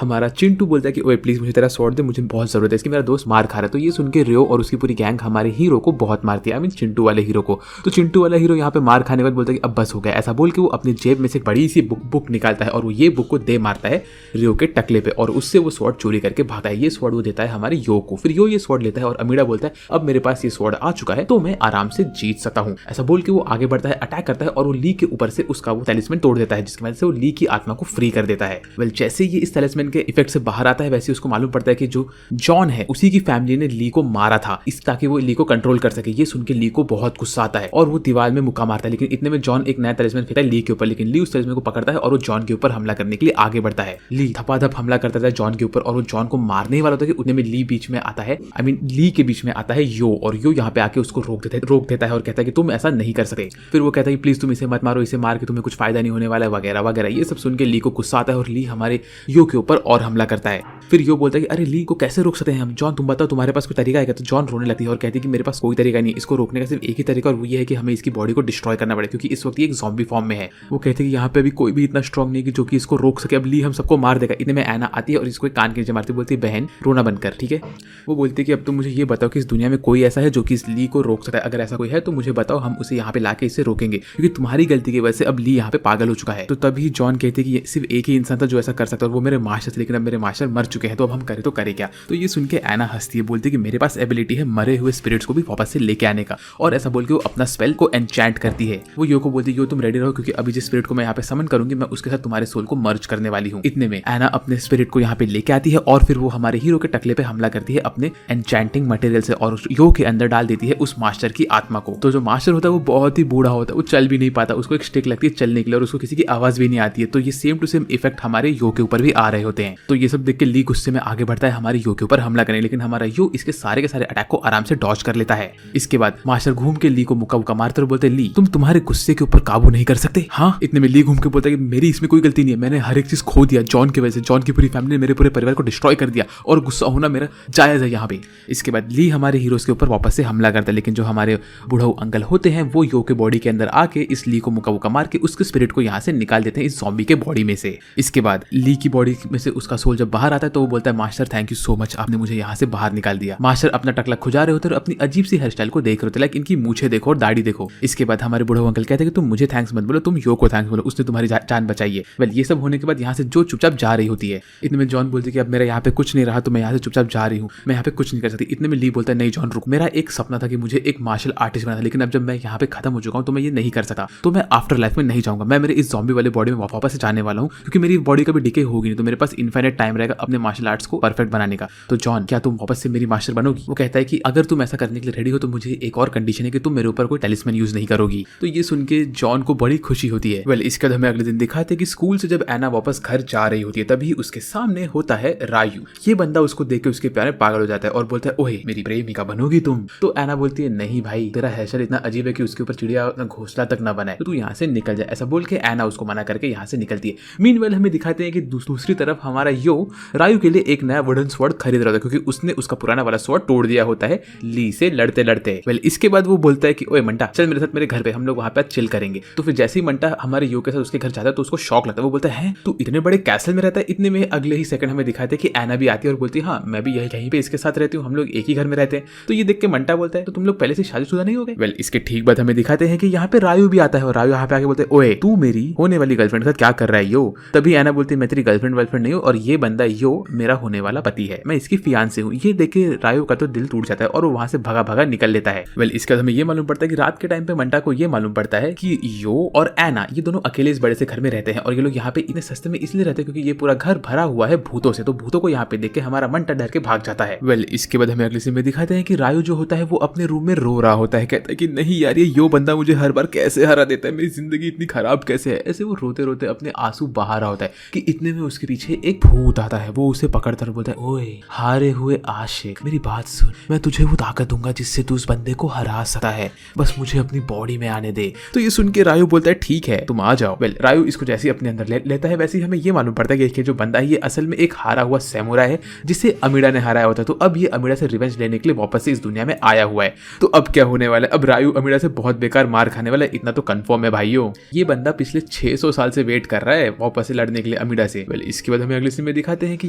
हमारा चिंटू बोलता है कि ओए प्लीज मुझे तेरा स्वॉर्ड दे, मुझे बहुत जरूरत है इसकी, मेरा दोस्त मार खा रहा है। तो ये सुन के रियो और उसकी पूरी गैंग हमारे हीरो को बहुत मारती है, आई मीन चिंटू वाले हीरो को। तो चिंटू वाला हीरो यहाँ पे मार खाने के बाद बोलता है कि अब बस हो गया। ऐसा बोल के वो अपनी जेब में से बड़ी सी बुक निकालता है और वो ये बुक को दे मारता है रियो के टकले पे और उससे वो स्वॉर्ड चोरी करके भागता है। ये स्वॉर्ड वो देता है हमारे यो को। फिर यो ये स्वॉर्ड लेता है और अमीडा बोलता है अब मेरे पास ये स्वॉर्ड आ चुका है तो मैं आराम से जीत सकता हूँ। ऐसा बोल के वो आगे बढ़ता है, अटैक करता है और वो ली के ऊपर से उसका वो तलिस्मैन तोड़ देता है जिसकी वजह से वो ली की आत्मा को फ्री कर देता है। जैसे ये इस तलिस्मैन के इफेक्ट से बाहर आता है वैसे उसको मालूम पड़ता है कि जो जॉन है उसी की फैमिली ने ली को मारा था इस ताकि वो ली को कंट्रोल कर सके। ये सुन के ली को बहुत गुस्सा आता है और वो दीवार में मुक्का मारता है। लेकिन इतने में जॉन एक नया तलिस्मैन फेंकता है ली के ऊपर, लेकिन ली उस तलिस्मैन को पकड़ता है और वो जॉन के ऊपर हमला करने के लिए आगे बढ़ता है। ली धपाधप हमला करता है जॉन के ऊपर और वो जॉन को मारने ही वाला होता है कि उतने में ली बीच में आता है, आई मीन ली के बीच में आता है यो और यो यहाँ पे आके उसको रोक देता है और कहता है कि तुम ऐसा नहीं कर सकते। फिर वो कहता है कि प्लीज तुम इसे मत मारो, इसे मार के तुम्हें कुछ फायदा नहीं होने वाला है वगैरह वगैरह। ये सब सुन के ली को गुस्सा आता है और ली हमारे यो के ऊपर और हमला करता है। फिर यो बोलता है कि अरे ली को कैसे रोक सकते हैं हम, जॉन तुम बताओ तुम्हारे पास कोई तरीका है क्या। तो जॉन रोने लगती है और कहती है कि मेरे पास कोई तरीका नहीं है, इसको रोकने का सिर्फ एक ही तरीका और वो ये है कि हमें इसकी बॉडी को डिस्ट्रॉय करना पड़े क्योंकि इस वक्त ये एक ज़ॉम्बी फॉर्म में है। वो कहते हैं कि यहाँ पे अभी कोई भी इतना स्ट्रॉन्ग नहीं कि जो कि इसको रोक सके, अब ली हम सबको मार देगा। इतने में एना आती है और इसको कान के नीचे मारती, बोलती है बहन रोना बंद कर, ठीक है। वो बोलती है कि अब तुम मुझे ये बताओ कि इस दुनिया में कोई ऐसा है जो कि इस ली को रोक सकता है, अगर ऐसा कोई है तो मुझे बताओ, हम उसे यहाँ पे लाके इसे रोकेंगे क्योंकि तुम्हारी गलती की वजह से अब ली यहाँ पे पागल हो चुका है। तो तभी जॉन कहते हैं कि सिर्फ एक ही इंसान था जो ऐसा कर सकता है और वो मेरे मास्टर थे, लेकिन अब मेरे मास्टर मर चुके हैं तो अब हम करें तो करें क्या। तो ये सुन के एना हंसती है, बोलती है कि मेरे पास एबिलिटी है मरे हुए स्पिरिट्स को भी वापस से लेके आने का, और ऐसा बोल के वो अपना स्पेल को एन्चैंट करती है। वो यो को बोलती है यो तुम रेडी रहो क्योंकि अभी जिस स्पिरिट को मैं यहाँ पे समन करूंगी मैं उसके साथ तुम्हारे सोल को मर्ज करने वाली हूँ। इतने में एना अपने स्पिरिट को यहाँ पे लेके आती है और फिर वो हमारे हीरो के टकले पे हमला करती है अपने एन्चैंटिंग मटेरियल से और यो के अंदर डाल देती है उस मास्टर की आत्मा को। तो जो मास्टर होता है वो बहुत ही बूढ़ा होता है, वो चल भी नहीं पाता, उसको एक स्टिक लगती है चलने के लिए और उसको किसी की आवाज भी नहीं आती है। तो ये सेम टू सेम इफेक्ट हमारे यो के ऊपर भी आ रहे होते हैं। तो ये सब देख के ली गुस्से में आगे बढ़ता है हमारे यो के ऊपर हमला करने, लेकिन हमारा यो इसके सारे के सारे अटैक को आराम से डॉज कर लेता है। इसके बाद मास्टर घूम के ली को मुक्का मारते और बोलते ली तुम तुम्हारे गुस्से के ऊपर काबू नहीं कर सकते। हाँ, इतने में ली घूम के बोलता है कि मेरी इसमें कोई गलती नहीं है, मैंने हर एक चीज खो दिया जॉन की वजह से, जॉन की पूरी फैमिली ने मेरे पूरे परिवार को डिस्ट्रॉय कर दिया और गुस्सा होना मेरा जायज है यहाँ पे। इसके बाद ली हमारे हीरोज के ऊपर वापस से हमला करता है, लेकिन जो हमारे बुढ़ऊ अंकल होते हैं वो यो के बॉडी के अंदर आके इस ली को मुक्का मार के उसके स्पिरिट को यहाँ से निकाल देते हैं इस ज़ॉम्बी के बॉडी में से। इसके बाद ली की बॉडी में से उसका सोल जब बाहर आता है तो वो बोलता है master thank you so much, आपने मुझे यहाँ से बाहर निकाल दिया। मास्टर अपना टकला खुजा रहे होते और अपनी अजीब सी हेयर स्टाइल को देख रहे होते, लाइक इनकी मूछे देखो और दाढ़ी देखो। इसके बाद हमारे बुढ़ऊ अंकल कहते हैं कि तुम मुझे थैंक्स मत बोलो, तुम यो को थैंक्स बोलो, उसने तुम्हारी जान बचाई है। वेल ये सब होने के बाद यहाँ से जो चुपचाप जा रही होती है। इतने में जॉन बोलती है कि अब मेरा यहाँ पे कुछ नहीं रहा तो मैं यहाँ से चुपचाप जा रही हूँ, मैं यहाँ पे कुछ नहीं कर सकती। इतने में ली बोलता है नहीं जॉन रुक, मेरा एक सपना था कि मुझे एक मार्शल आर्टिस्ट बना था, लेकिन अब जब मैं यहाँ पे खत्म हो चुका हूँ तो मैं ये नहीं कर सकता। था, तो मैं आफ्टर लाइफ में नहीं जाऊंगा, मैं मेरे इस ज़ॉम्बी वाले बॉडी में वापस से जाने वाला हूँ, क्योंकि मेरी बॉडी कभी डिके होगी नहीं, तो मेरे पास इनफाइनाइट टाइम रहेगा अपने मार्शल आर्ट्स को परफेक्ट बनाने का। तो जॉन, क्या तुम वापस से मेरी मास्टर बनोगी? वो कहता है कि अगर तुम ऐसा करने के लिए रेडी हो तो मुझे एक और कंडीशन है कि तुम मेरे ऊपर कोई टेलिस्मैन यूज नहीं करोगी। तो ये सुन के जॉन को बड़ी खुशी होती है। वेल, इसके बाद हमें अगले दिन दिखाते हैं कि स्कूल से जब एना वापस घर जा रही होती है तभी उसके सामने होता है रायू। ये बंदा उसको देख के उसके प्यारे पागल हो जाता है और बोलता है, ओहे मेरी प्रेमिका बनोगी तुम? तो एना बोलती है, नहीं भाई, तेरा हेयरस्टाइल इतना अजीब है कि उसके ऊपर चिड़िया घोंसला तक ना बनाए, तो तू यहाँ से निकल जाए। ऐसा बोल के एना उसको मना करके यहाँ से निकलती है। मीनवेल हमें दिखाते हैं कि दूसरी तरफ हमारा यो रायू के लिए एक नया वुडन स्वॉर्ड खरीद रहा था, क्योंकि उसने उसका पुराना वाला स्वॉर्ड तोड़ दिया होता है ली से लड़ते लड़ते। वेल, इसके बाद वो बोलता है कि ओए मंटा, चल मेरे साथ मेरे घर पे, हम लोग वहां पे चिल करेंगे। तो फिर जैसे ही मंटा हमारे यो के साथ उसके घर जाता है तो उसको शॉक लगता है। वो बोलता है, तू इतने बड़े कैसल में रहता है? इतने में अगले ही सेकंड हमें दिखाते हैं कि एना भी आती है और बोलती है, हाँ मैं भी यहीं पे इसके साथ रहती हूँ, हम लोग एक ही घर में रहते हैं। तो ये देख के मंटा बोलता है, तो तुम लोग पहले से शादीशुदा नहीं हो गए? वेल, इसके ठीक बाद हमें दिखाते हैं कि यहाँ पे रायू भी आता है और रायू यहाँ पे आके बोलते हैं, ओए तू मेरी होने वाली गर्लफ्रेंड के साथ क्या कर रहा है यो? तभी एना बोलती है, मैं तेरी गर्लफ्रेंड वर्लफ्रेंड नहीं हूँ और ये बंदा यो मेरा होने वाला पति है, मैं इसकी फियांसे हूँ। ये देख के रायू का तो दिल टूट जाता है और वो वहां से भगा भगा निकल लेता है। वेल, इसके बाद हमें ये मालूम पड़ता है कि रात के टाइम पे मंटा को ये मालूम पड़ता है कि यो और एना ये दोनों अकेले इस बड़े से घर में रहते हैं और ये लोग यहाँ पे इतने सस्ते में इसलिए रहते हैं क्योंकि ये पूरा घर भरा हुआ है भूतों से। तो भूतों को यहाँ पे देख के हमारा मंटा डर के भाग जाता है। वेल, इसके बाद हमें अगले सीन में दिखाते हैं कि रायू जो होता है वो अपने रूम में रो रहा होता है, कहता है कि नहीं यार, ये यो बंदा मुझे हर बार कैसे हरा देता है, मेरी जिंदगी इतनी खराब कैसे है। ऐसे वो रोते रोते अपने आंसू बहा रहा होता है कि इतने में उसके पीछे एक भूत आता है। वो उसे पकड़ता और बोलता है, ओए हारे हुए आशिक, मेरी बात सुन, मैं तुझे वो ताकत दूंगा जिससे तू उस बंदे को हरा सकता है, बस मुझे अपनी बॉडी में आने दे। तो ये सुन के रायू बोलता है, ठीक है तुम आ जाओ। वेल, रायू इसको जैसे ही अपने अंदर लेता है वैसे ही हमें ये मालूम पड़ता है कि जो बंदा है ये असल में एक हारा हुआ सैमुराई है जिसे अमीडा ने हराया होता है। तो अब ये अमीडा से रिवेंज लेने के लिए वापस से इस दुनिया में आया हुआ है। तो अब क्या होने वाला है? अब रायू अमीडा से बहुत बेकार मार खाने वाला है, इतना तो कंफर्म है भाइयों। ये बंदा पिछले 600 साल से वेट कर रहा है वापस से लड़ने के लिए अमीडा से। वेल, इसके बाद हमें अगले सीन में दिखाते हैं कि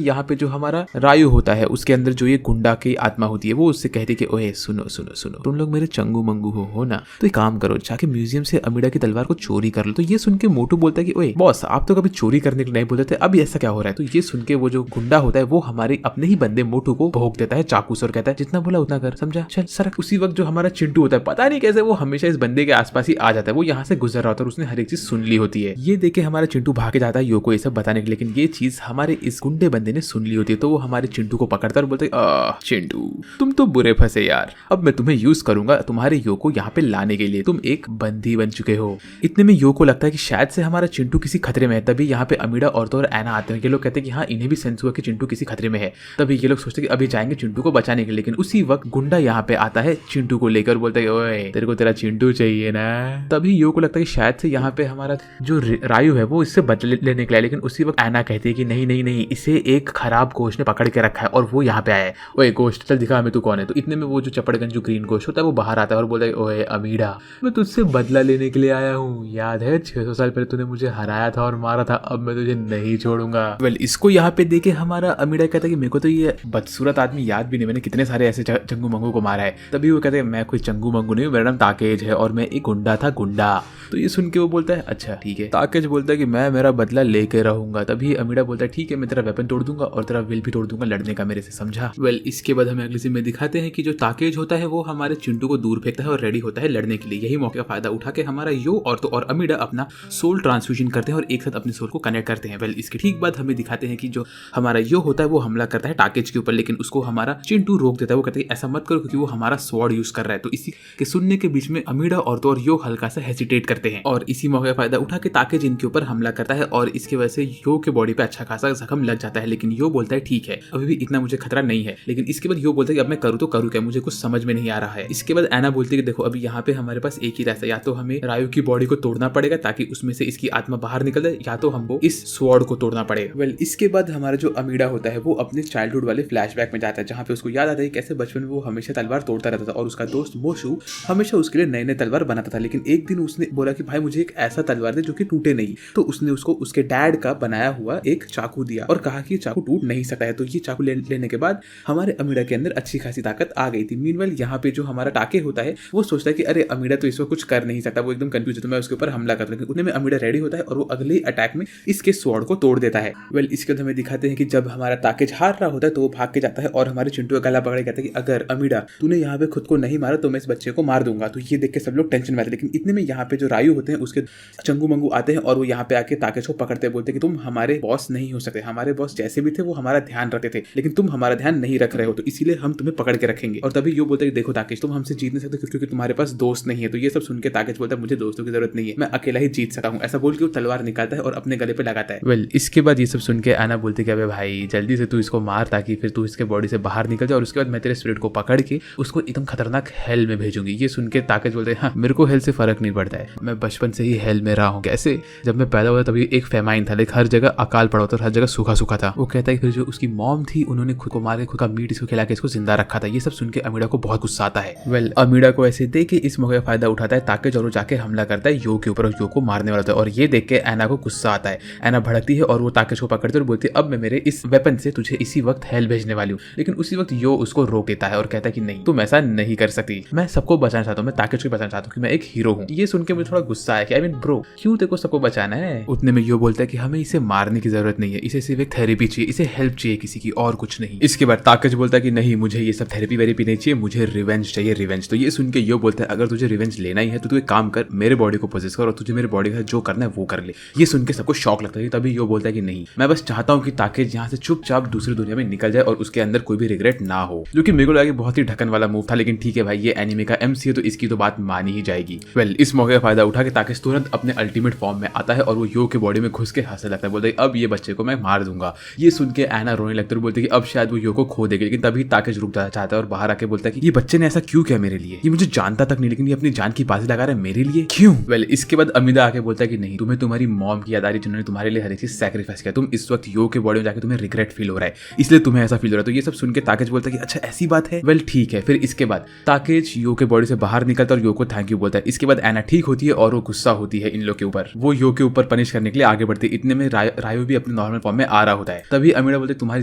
यहाँ पे जो हमारा रायू होता है उसके अंदर जो ये गुंडा की आत्मा होती है वो उससे कहती है कि ओए सुनो सुनो सुनो, तुम लोग मेरे चंगू मंगू हो ना, तो एक काम करो, जाके म्यूजियम से अमीडा की तलवार को चोरी कर लो। तो ये सुन के मोटू बोलता है कि ओए बॉस, आप तो कभी चोरी करने के लिए नहीं बोलते थे, अब ऐसा क्या हो रहा है? तो ये सुन के वो जो गुंडा होता है वो हमारे अपने ही बंदे मोटू को भोंक देता है चाकू से और कहता है, जितना बोला उतना कर, समझा, चल सरक। उसी वक्त जो हमारा चिंटू होता है, पता नहीं कैसे वो हमेशा इस बंदे के आसपास ही आ जाता है, वो यहाँ से गुजर रहा होता है और उसने हर एक चीज सुन ली होती है। ये देखे हमारा चिंटू भागे जाता है यो को ये सब बताने के लिए, लेकिन ये चीज हमारे इस गुंडे बंदे ने सुन ली होती है। तो वो हमारे चिंटू को पकड़ता है और बोलता है, चिंटू तुम तो बुरे फंसे यार, अब मैं तुम्हें यूज करूंगा तुम्हारे यो को यहाँ पे लाने के लिए, तुम एक बंदी बन चुके हो। इतने में यो को लगता है कि शायद से हमारा चिंटू किसी खतरे में है। तभी यहाँ पे अमीडा और तो और एना आते हैं। ये लोग कहते हैं कि हाँ, इन्हें भी सेंस हुआ कि चिंटू किसी खतरे में है। तभी ये लोग सोचते हैं कि अभी जाएंगे चिंटू को बचाने के लिए, लेकिन उसी वक्त गुंडा यहाँ पे आता है चिंटू को लेकर, बोलता है, ओए तेरे को तेरा चिंटू चाहिए ना। तभी यो को लगता है कि शायद से यहाँ पे हमारा जो रायू है वो इससे बदले लेने के लिए, लेकिन उसी वक्त एना कहती है कि नहीं नहीं नहीं, इसे एक खराब गोश्त ने पकड़ के रखा है और वो यहाँ पे आया है। ओए गोश्त, चल दिखा हमें तू कौन है। तो इतने में वो जो चपड़गंज जो ग्रीन गोश्त होता है वो बाहर आता है और बोलता है, ओए अमीडा, मैं तुझसे बदला लेने के लिए आया हूँ, याद है 600 साल पहले तूने मुझे हराया था और मारा था, अब मैं तुझे नहीं छोड़ूंगा। वेल, इसको यहाँ पे देखे हमारा अमीडा कहता है कि मेरे को तो ये बदसूरत आदमी याद भी नहीं, मैंने कितने सारे ऐसे चंगू मंगू को मारा है। तभी वो कहते हैं, मैं कोई चंगू मंगू नहीं हूँ, मेरा नाम ताकेज है और मैं एक गुंडा था, गुंडा। तो ये सुन के वो बोलता है, अच्छा ठीक है। ताकेज बोलता है कि मैं मेरा बदला लेके रहूंगा। तभी अमीडा बोलता है, ठीक है, मैं तेरा वेपन तोड़ दूंगा और तेरा विल भी तोड़ दूंगा लड़ने का मेरे से, समझा। वेल, इसके बाद हमें अगले सीन में दिखाते हैं कि जो ताकेज होता है वो हमारे चिंटू को दूर फेंकता है और रेडी होता है लड़ने के लिए। यही मौके का फायदा उठा के हमारा यो और तो और अमीडा अपना सोल ट्रांसफ्यूजन करते हैं और एक साथ अपने सोल को कनेक्ट करते हैं। वेल, इसके ठीक बाद हमें दिखाते हैं कि जो हमारा यो होता है वो हमला करता है ताकेज के ऊपर, लेकिन उसको हमारा चिंटू रोक देता है। वो कहते हैं ऐसा मत करो क्योंकि वो हमारा स्वॉर्ड यूज कर रहा है। तो इसी के सुनने के बीच में अमीडा और तो और यो हल्का सा हेसिटेट करते हैं और इसी मौके का फायदा उठा के ताकेज इनके ऊपर हमला करता है और इसकी वजह से यो के बॉडी पे अच्छा खासा जख्म लग जाता है। लेकिन यो बोलता है ठीक है, अभी भी इतना मुझे खतरा नहीं है। लेकिन इसके बाद यो बोलता है कि अब मैं करूँ तो करूँ क्या, मुझे कुछ समझ में नहीं आ रहा है। इसके बाद एना बोलती है कि देखो अभी यहाँ पे हमारे पास एक ही रास्ता, या तो हमें रायू की बॉडी को तोड़ना पड़ेगा ताकि उसमें से इसकी आत्मा बाहर निकल जाए, या तो हमको इस स्वॉर्ड को तोड़ना पड़ेगा। वेल, इसके बाद हमारा जो अमीडा होता है वो अपने चाइल्डहुड वाले फ्लैशबैक में जाता है, जहाँ पे उसको याद आता है कैसे बचपन में वो हमेशा तलवार तोड़ता रहता था और उसका दोस्त मोशू हमेशा उसके लिए नए नए तलवार बनाता था। लेकिन एक दिन उसने बोला कि भाई मुझे एक ऐसा तलवार दे जो कि टूटे नहीं। तो उसने उसको उसके डैड का बनाया हुआ एक चाकू दिया और कहा कि चाकू टूट नहीं सकता है। तो ये चाकू लेने के बाद हमारे अमीडा के अंदर अच्छी खासी ताकत आ गई थी। मीनवेल यहाँ पे जो हमारा टाके होता है वो सोचता है कि अरे अमीडा तो इसको कुछ कर नहीं सकता, वो एकदम कंफ्यूज है, तो मैं उसके ऊपर हमला करता हूं। लेकिन उतने में अमीडा रेडी होता है और वो अगले अटैक में इसके स्वॉर्ड को तोड़ देता है। वेल, इसके बाद हमें दिखाते हैं कि जब हमारा ताकेज हार रहा होता है तो वो भाग के जाता है और हमारे चिंटू का गला पकड़ के कहता है कि अगर अमीडा तूने यहाँ पे खुद को नहीं मारा तो मैं इस बच्चे को मार दूंगा। तो ये देख के सब लोग टेंशन में आते हैं। लेकिन इतने में में यहाँ पे जो रायू होते हैं उसके चंगू मंगू आते हैं और वो यहाँ पे आके ताकेश को पकड़ते बोलते कि तुम हमारे बॉस नहीं हो सकते, हमारे बॉस जैसे भी थे वो हमारा ध्यान रखते थे, लेकिन तुम हमारा ध्यान नहीं रख रहे हो, तो इसीलिए हम तुम्हें पकड़ के रखेंगे। और तभी यो बोलते कि देखो ताकेश, तुम हमसे जीत नहीं सकते क्योंकि तुम्हारे पास दोस्त नहीं है। तो ये सब सुन के ताकेश बोलता है मुझे दोस्तों की जरूरत नहीं है, मैं अकेला ही जीत सकता हूँ। ऐसा बोल के वो तलवार निकालता है और अपने गले पे लगाता है। वेल इसके बाद ये सब सुन के एना बोलती है भाई जल्दी से तू इसको मार ताकि फिर तू इसके बॉडी से बाहर निकल जाए और उसके बाद मैं तेरे स्पिरिट को पकड़ के उसको एकदम खतरनाक हेल में भेजूंगी। ये सुन के ताकेश बोलते हैं हाँ मेरे को हेल से फर्क नहीं पड़ता है, मैं बचपन से ही हेल में रहा हूँ। कैसे? जब मैं पैदा हुआ तभी एक फेमाइन था, लेकिन हर जगह अकाल पड़ा था और हर जगह सूखा सूखा था। वो कहता है फिर जो उसकी मॉम थी उन्होंने खुद को मार के खुद का मीट इसको खिला के इसको जिंदा रखा था। ये सब सुन के अमीडा को बहुत गुस्सा आता है। वेल अमीडा को ऐसे देख के इस मौके का फायदा उठाता है ताकेश और वो जाके हमला करता है यो के ऊपर और यो को मारने वाला था। और ये देख के एना को गुस्सा आता है। एना भड़कती है और वो ताकेश को पकड़ती है और बोलती है अब मैं मेरे इस वेपन से तुझे इसी वक्त हेल भेजने वाली हूँ। लेकिन उसी वक्त यो उसको रोक देता है और कहता है कि नहीं तुम ऐसा नहीं कर सकती, मैं सबको बचाना चाहता हूँ, मैं ताकेश को बचाना चाहता हूँ कि मैं एक हीरो हूँ। ये सुन के मुझे थोड़ा गुस्सा है कि आई मीन ब्रो क्यों तेरे को सबको बचाना है। उतने में यो बोलता है कि हमें इसे मारने की जरूरत नहीं है, इसे सिर्फ एक थेरेपी चाहिए, इसे हेल्प चाहिए किसी की और कुछ नहीं। इसके बाद ताकेश बोलता है कि नहीं मुझे ये सब थेरेपी वेरेपी नहीं चाहिए, मुझे रिवेंज चाहिए रिवेंज। तो ये सुन के यो बोलता है अगर तुझे रिवेंज लेना ही है तो तू एक काम कर, मेरे बॉडी को पोजेस कर और तुझे मेरे बॉडी का जो करना है वो कर ले। ये सुन के सबको शॉक लगता है। तभी यो बोलता है कि नहीं मैं बस चाहता हूँ कि ताकेश यहाँ से चुपचाप दूसरी दुनिया में निकल जाए और उसके अंदर कोई भी रिग्रेट ना हो, जो कि मेरे को लगा बहुत ही ढक्कन वाला मूव था। लेकिन ठीक है भाई ये एनिमे का एमसी है तो इसकी तो बात मानी ही जाएगी। वेल इस मौके का फायदा उठा के ताकेश तुरंत अपने अल्टीमेट फॉर्म में आता है और वो यो के बॉडी में घुस के हंसने लगता है। बोलता है अब ये बच्चे को मैं मार दूंगा। ये सुन के एना रोने लगती है, बोलते है कि अब शायद वो यो को खो देगी। लेकिन तभी ताकेश रुक जाना चाहता है और बाहर आके बोलता है कि ये बच्चे ने ऐसा क्यों किया मेरे लिए, ये मुझे जानता तक नहीं लेकिन ये अपनी जान की बाजी लगा रहा है मेरे लिए, क्यों? वेल इसके बाद अमीदा आके बोलता है कि नहीं तुम्हें तुम्हारी मॉम की याद आ रही जिन्होंने तुम्हारे लिए हर एक चीज सैक्रिफाइस किया, तुम इस वक्त यो के बॉडी में जाके तुम्हें रिग्रेट फील हो रहा है इसलिए तुम्हें ऐसा फील हो रहा है। तो ये सब सुन के ताकेश बोलता है कि अच्छा ऐसी बात है। वेल ठीक है। फिर इसके बाद ताकेश यो के बॉडी से बाहर निकलता है और यो को थैंक यू बोलता है। इसके बाद एना ठीक होती है और वो गुस्सा होती है इन लोग के ऊपर, वो यो के ऊपर पनिश करने के लिए आगे बढ़ती है। इतने में रायू भी अपने नॉर्मल फॉर्म में आ रहा होता है। तभी अमीडा बोलते तुम्हारी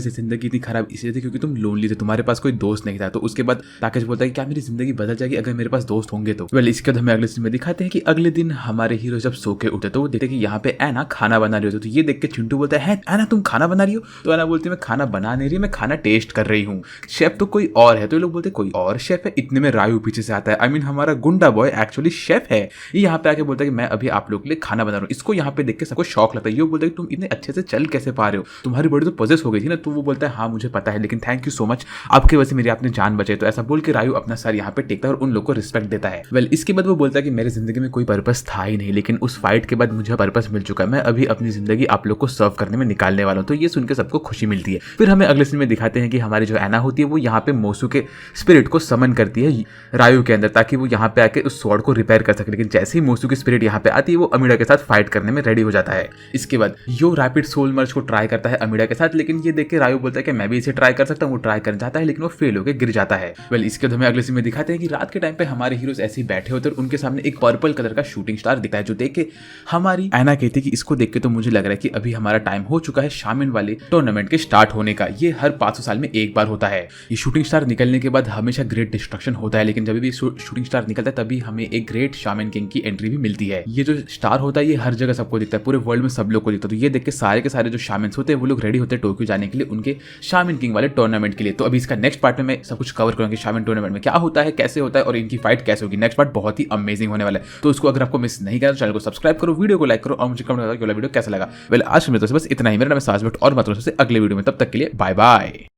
जिंदगी इतनी खराब इसलिए थी क्योंकि तुम लोनली थे, तुम्हारे पास कोई दोस्त नहीं था। तो उसके बाद ताकेश बोलता है क्या मेरी जिंदगी बदल जाएगी अगर मेरे पास दोस्त होंगे तो? वेल इसके बाद हमें अगले सीन में दिखाते हैं कि अगले दिन हमारे हीरो जब सो के उठे तो वो देखते कि यहाँ पे एना खाना बना रही होती है। तो ये देख के चिंटू बोलता है एना तुम खाना बना रही हो? तो एना बोलती है मैं खाना बना नहीं रही, मैं खाना टेस्ट कर रही हूँ, शेफ तो कोई और है। तो ये लोग बोलते कोई और शेफ है। इतने में रायू पीछे से आता है, आई मीन हमारा गुंडा बॉय एक्चुअली शेफ है। ये यहाँ पे आके बोलता है कि मैं अभी आप लोग के लिए खाना बना रहा हूँ। इसको यहाँ पे देख के सबको शौक लगता है। ये बोलता है कि तुम इतने अच्छे से चल कैसे पा रहे हो, तुम्हारी बॉडी तो पोजेस हो गई थी ना। तो वो बोलता है हाँ मुझे पता है लेकिन थैंक यू सो मच, आपकी वजह से मेरी आपने जान बचाई। तो ऐसा बोल के रायू अपना सर यहाँ पे टेकता है और उन लोग को रिस्पेक्ट देता है। वेल इसके बाद वो बोलता है कि मेरी जिंदगी में कोई पर्पस था ही नहीं, लेकिन उस फाइट के बाद मुझे पर्पस मिल चुका है, मैं अभी अपनी जिंदगी आप लोग को सर्व करने में निकालने वाला हूँ। तो ये सुन के सबको खुशी मिलती है। फिर हमें अगले सीन में दिखाते हैं कि हमारी जो एना होती है वो यहाँ पे मोसू के स्पिरिट को समन करती है रायू के अंदर ताकि वो यहाँ पे आके उस स्वॉर्ड को रिपेयर कर सके। लेकिन जैसे ही मोसू की स्पिरिट यहाँ पे आती है वो अमीडा के साथ फाइट करने में रेडी हो जाता है। इसके बाद यो रैपिड सोल मर्ज को ट्राई करता है अमीडा के साथ, लेकिन ये देख के रायू बोलता है कि मैं भी इसे ट्राई कर सकता हूँ। वो ट्राई करना चाहता है लेकिन वो फेल होकर गिर जाता है। वेल इसके बाद हमें अगले सीन में दिखाते हैं कि रात के टाइम पे हमारे हीरोज ऐसे ही बैठे होते हैं और उनके सामने एक पर्पल कलर का शूटिंग स्टार दिखता है, जो देख के हमारी एना कहती है कि इसको देख के तो मुझे लग रहा है कि अभी हमारा टाइम हो चुका है शामिन वाले टूर्नामेंट के स्टार्ट होने का। ये हर 500 साल में एक बार होता है। ये शूटिंग स्टार निकलने के बाद हमेशा ग्रेट डिस्ट्रक्शन होता है, लेकिन जब भी शूटिंग स्टार निकलता है तभी हमें एक ग्रेट शामिन किंग की एंट्री भी मिलती है। ये जो स्टार होता है ये हर जगह सबको दिखता है, पूरे वर्ल्ड में सब लोग को दिखता है। तो ये देख के सारे जो शामिन्स होते हैं वो लोग रेडी होते हैं टोक्यो जाने के लिए उनके शामिन किंग वाले टूर्नामेंट के लिए। तो अभी इसका नेक्स्ट पार्ट में मैं सब कुछ कवर करूंगी, शामिन टूर्नामेंट में क्या होता है, कैसे होता है और इनकी फाइट कैसे होगी। नेक्स्ट पार्ट बहुत ही अमेजिंग होने वाला है। तो उसको अगर आपको मिस नहीं करना तो चैनल को सब्सक्राइब करो, वीडियो को लाइक करो और मुझे कमेंट करो कि वीडियो कैसा लगा। वेल आज के लिए तो बस इतना ही। मेरा नाम है साज भट्ट और मैं सबसे अगले वीडियो में, तब तक के लिए बाय बाय।